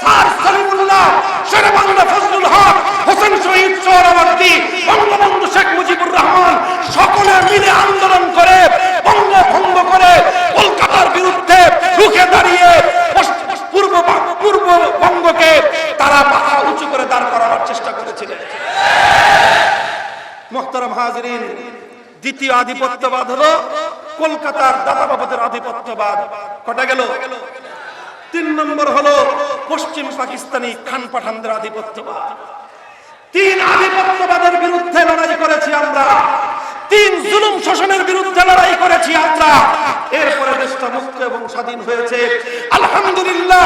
স্যার সলিমুল্লাহ, শেরেবাংলা ফজলুল হক, হোসেন শহীদ সোহরাওয়ার্দী, বঙ্গবন্ধু শেখ মুজিবুর রহমান সকলে মিলে আন্দোলন করে বঙ্গভঙ্গ করে কলকাতার বিরুদ্ধে রুখে দাঁড়িয়ে পূর্ববঙ্গকে তারা মাথা উঁচু করে দাঁড় করাবার চেষ্টা করেছিলেন। মুহতারাম হাজিরিন, দ্বিতীয় আধিপত্যবাদ হলো কলকাতার দাদাবাবুদের আধিপত্যবাদ। কটা গেল? 3 নম্বর হলো পশ্চিম পাকিস্তানি খান পাঠানদের আধিপত্যবাদ। 3 আধিপত্যবাদের বিরুদ্ধে লড়াই করেছি আমরা। তিন জুলুম শোষণের বিরুদ্ধে লড়াই করেছি আমরা, এরপরে দেশটা মুক্ত এবং স্বাধীন হয়েছে আলহামদুলিল্লাহ।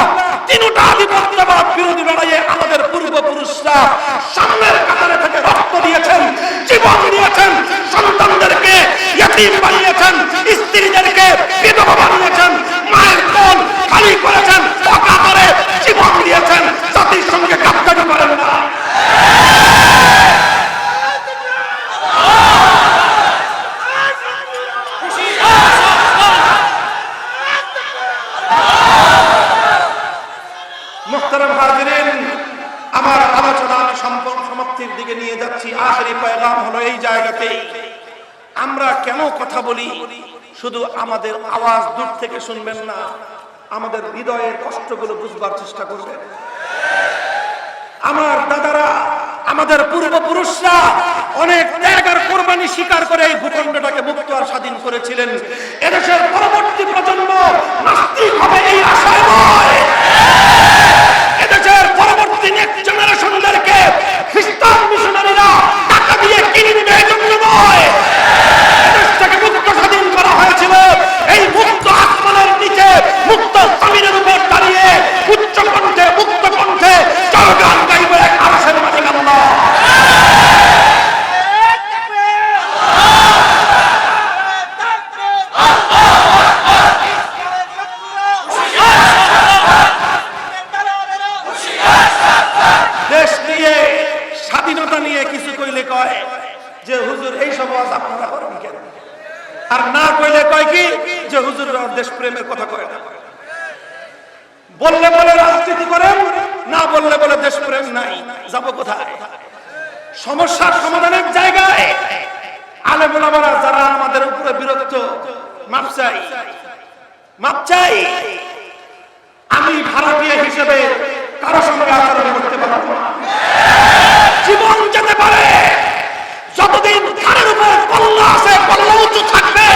তিনটা আধিপত্যবাদ বিরোধী লড়াইয়ে আমাদের পূর্বপুরুষরা সামনের কাতারে থেকে রক্ত দিয়েছেন, জীবন দিয়েছেন, সন্তানদেরকে ইয়তীম বানিয়েছেন, স্ত্রীদেরকে বিধবা বানিয়েছেন, মায়ের কোল খালি করেছেন, অকাতরে জীবন দিয়েছেন, জাতির সঙ্গে গাদ্দারি করেন না। মুহতারাম হাজিরিন, আমার আলোচনা আমি সমাপ্তির দিকে নিয়ে যাচ্ছি। আখেরি পয়গাম হলো এই জায়গাতেই, আমরা কেন কথা বলি শুধু আমাদের আওয়াজ দূর থেকে শুনবেন না, আমাদের হৃদয়ের কষ্টগুলো বুঝবার চেষ্টা করবেন। আমার দাদারা, আমাদের পূর্বপুরুষরা অনেক ত্যাগ আর কোরবানি স্বীকার করে এই ভূখণ্ডটাকে মুক্ত আর স্বাধীন করেছিলেন। এদেশের পরবর্তী প্রজন্ম নাস্তিক হবে এই আশায় নয়, এদেশের পরবর্তী নেক্সট জেনারেশনদেরকে খ্রিস্টান মিশনারিরা টাকা দিয়ে কিনে নেবে এই জন্য নয়। এদেশটাকে মুক্ত স্বাধীন করা হয়েছিল এই মুক্ত আসমানের নিচে, মুক্ত জমিনের উপর দাঁড়িয়ে উচ্চ কণ্ঠে মুক্ত কণ্ঠে জয়গান গাইবে এক আরশের মালিক আল্লাহ। দেশ নিয়ে স্বাধীনতা নিয়ে কিছু কইলে কয় যে হুজুর এই সব ওয়াজ আপনারা করেন কেন, আর না কইলে কয় কি যে হুজুর দেশ প্রেমের কথা কয় না। বললে বলে রাজনীতি করেন, না বললে বলে দেশ প্রেম নাই। যাব কোথায়? সমস্যার সমাধানের জায়গায় আলেম ওলামারা যারা আমাদের উপরে বিরক্ত, মাপ চাই, মাপ চাই। আমি ভারতীয় হিসেবে কারো সঙ্গে আচরণ করতে পারবো না। জীবন যেতে পারে, যতদিন ঘাড়ের উপর কল্লা আছে কল্লা উঁচু থাকবে,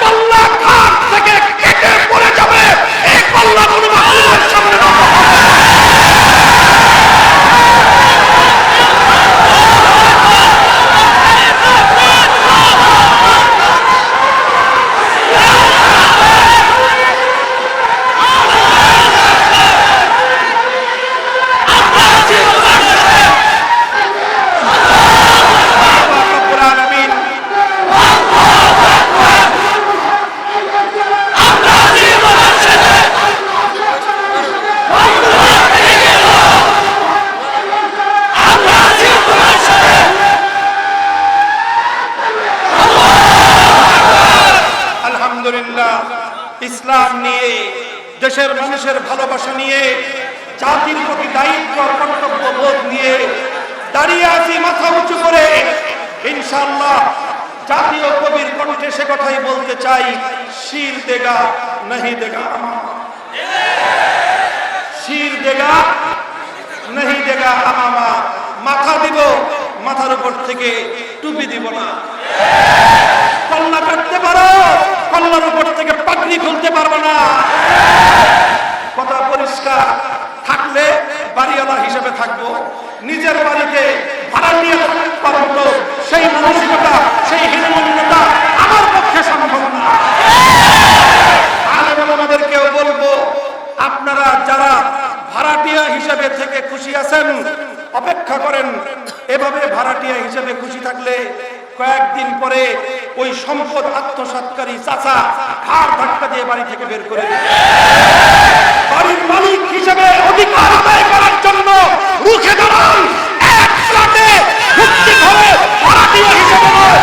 কল্লা ঘাট থেকে কেটে পড়ে যাবে, এই কল্লা কোনো মাহবুবের সামনে না। ইসলাম নিয়ে, দেশের মানুষের ভালোবাসা নিয়ে, জাতির প্রতি দায়িত্ব কর্তব্য বোধ নিয়ে দাঁড়িয়ে আছি মাথা উঁচু করে। ইনশাআল্লাহ জাতীয় কবির কণ্ঠে সে কথাই বলতে চাই, শির দেগা नहीं देगा, শির দেগা नहीं देगा আমামা। মাথা দিব, মাথার উপর থেকে টুপি দিব না। কল্লা কাটতে পারো, কল্লার উপর থেকে পাগড়ি খুলতে পারবো না। কথা পরিষ্কার। থাকলে বাড়িওয়ালা হিসেবে থাকবো, নিজের বাড়িতে ভাড়া নিয়ে পারবো, সেই মানসিকতা, সেই হীনমন্যতা আমার পক্ষে সম্ভব না। আলেম ওলামাদেরকেও বলবো, আপনারা যারা ভাড়াটিয়া হিসেবে থেকে খুশি আছেন অপেক্ষা করেন। এভাবে ভাড়াটিয়া হিসেবে খুশি থাকলে কয়েকদিন পরে ওই সম্পদ আত্মসাৎকারী চাচা ঘাড় ধাক্কা দিয়ে বাড়ি থেকে বের করে দেবে। বাড়ির মালিক হিসেবে অধিকার আদায় করার জন্য রুখে দাঁড়ান। এক ফ্ল্যাটে মুক্তি ঘরে ভাড়াটিয়া হিসেবে নয়।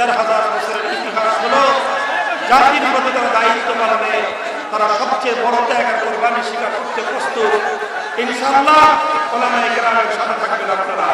1,500 বছরের ইতিহাস হলো জাতির প্রতি তারা দায়িত্ব পালনে তারা সবচেয়ে বড় ত্যাগ আর কোরবানি স্বীকার করতে প্রস্তুত। ইনশাআল্লাহ ওলামায়ে কেরামের সাথে থাকবেন আপনারা।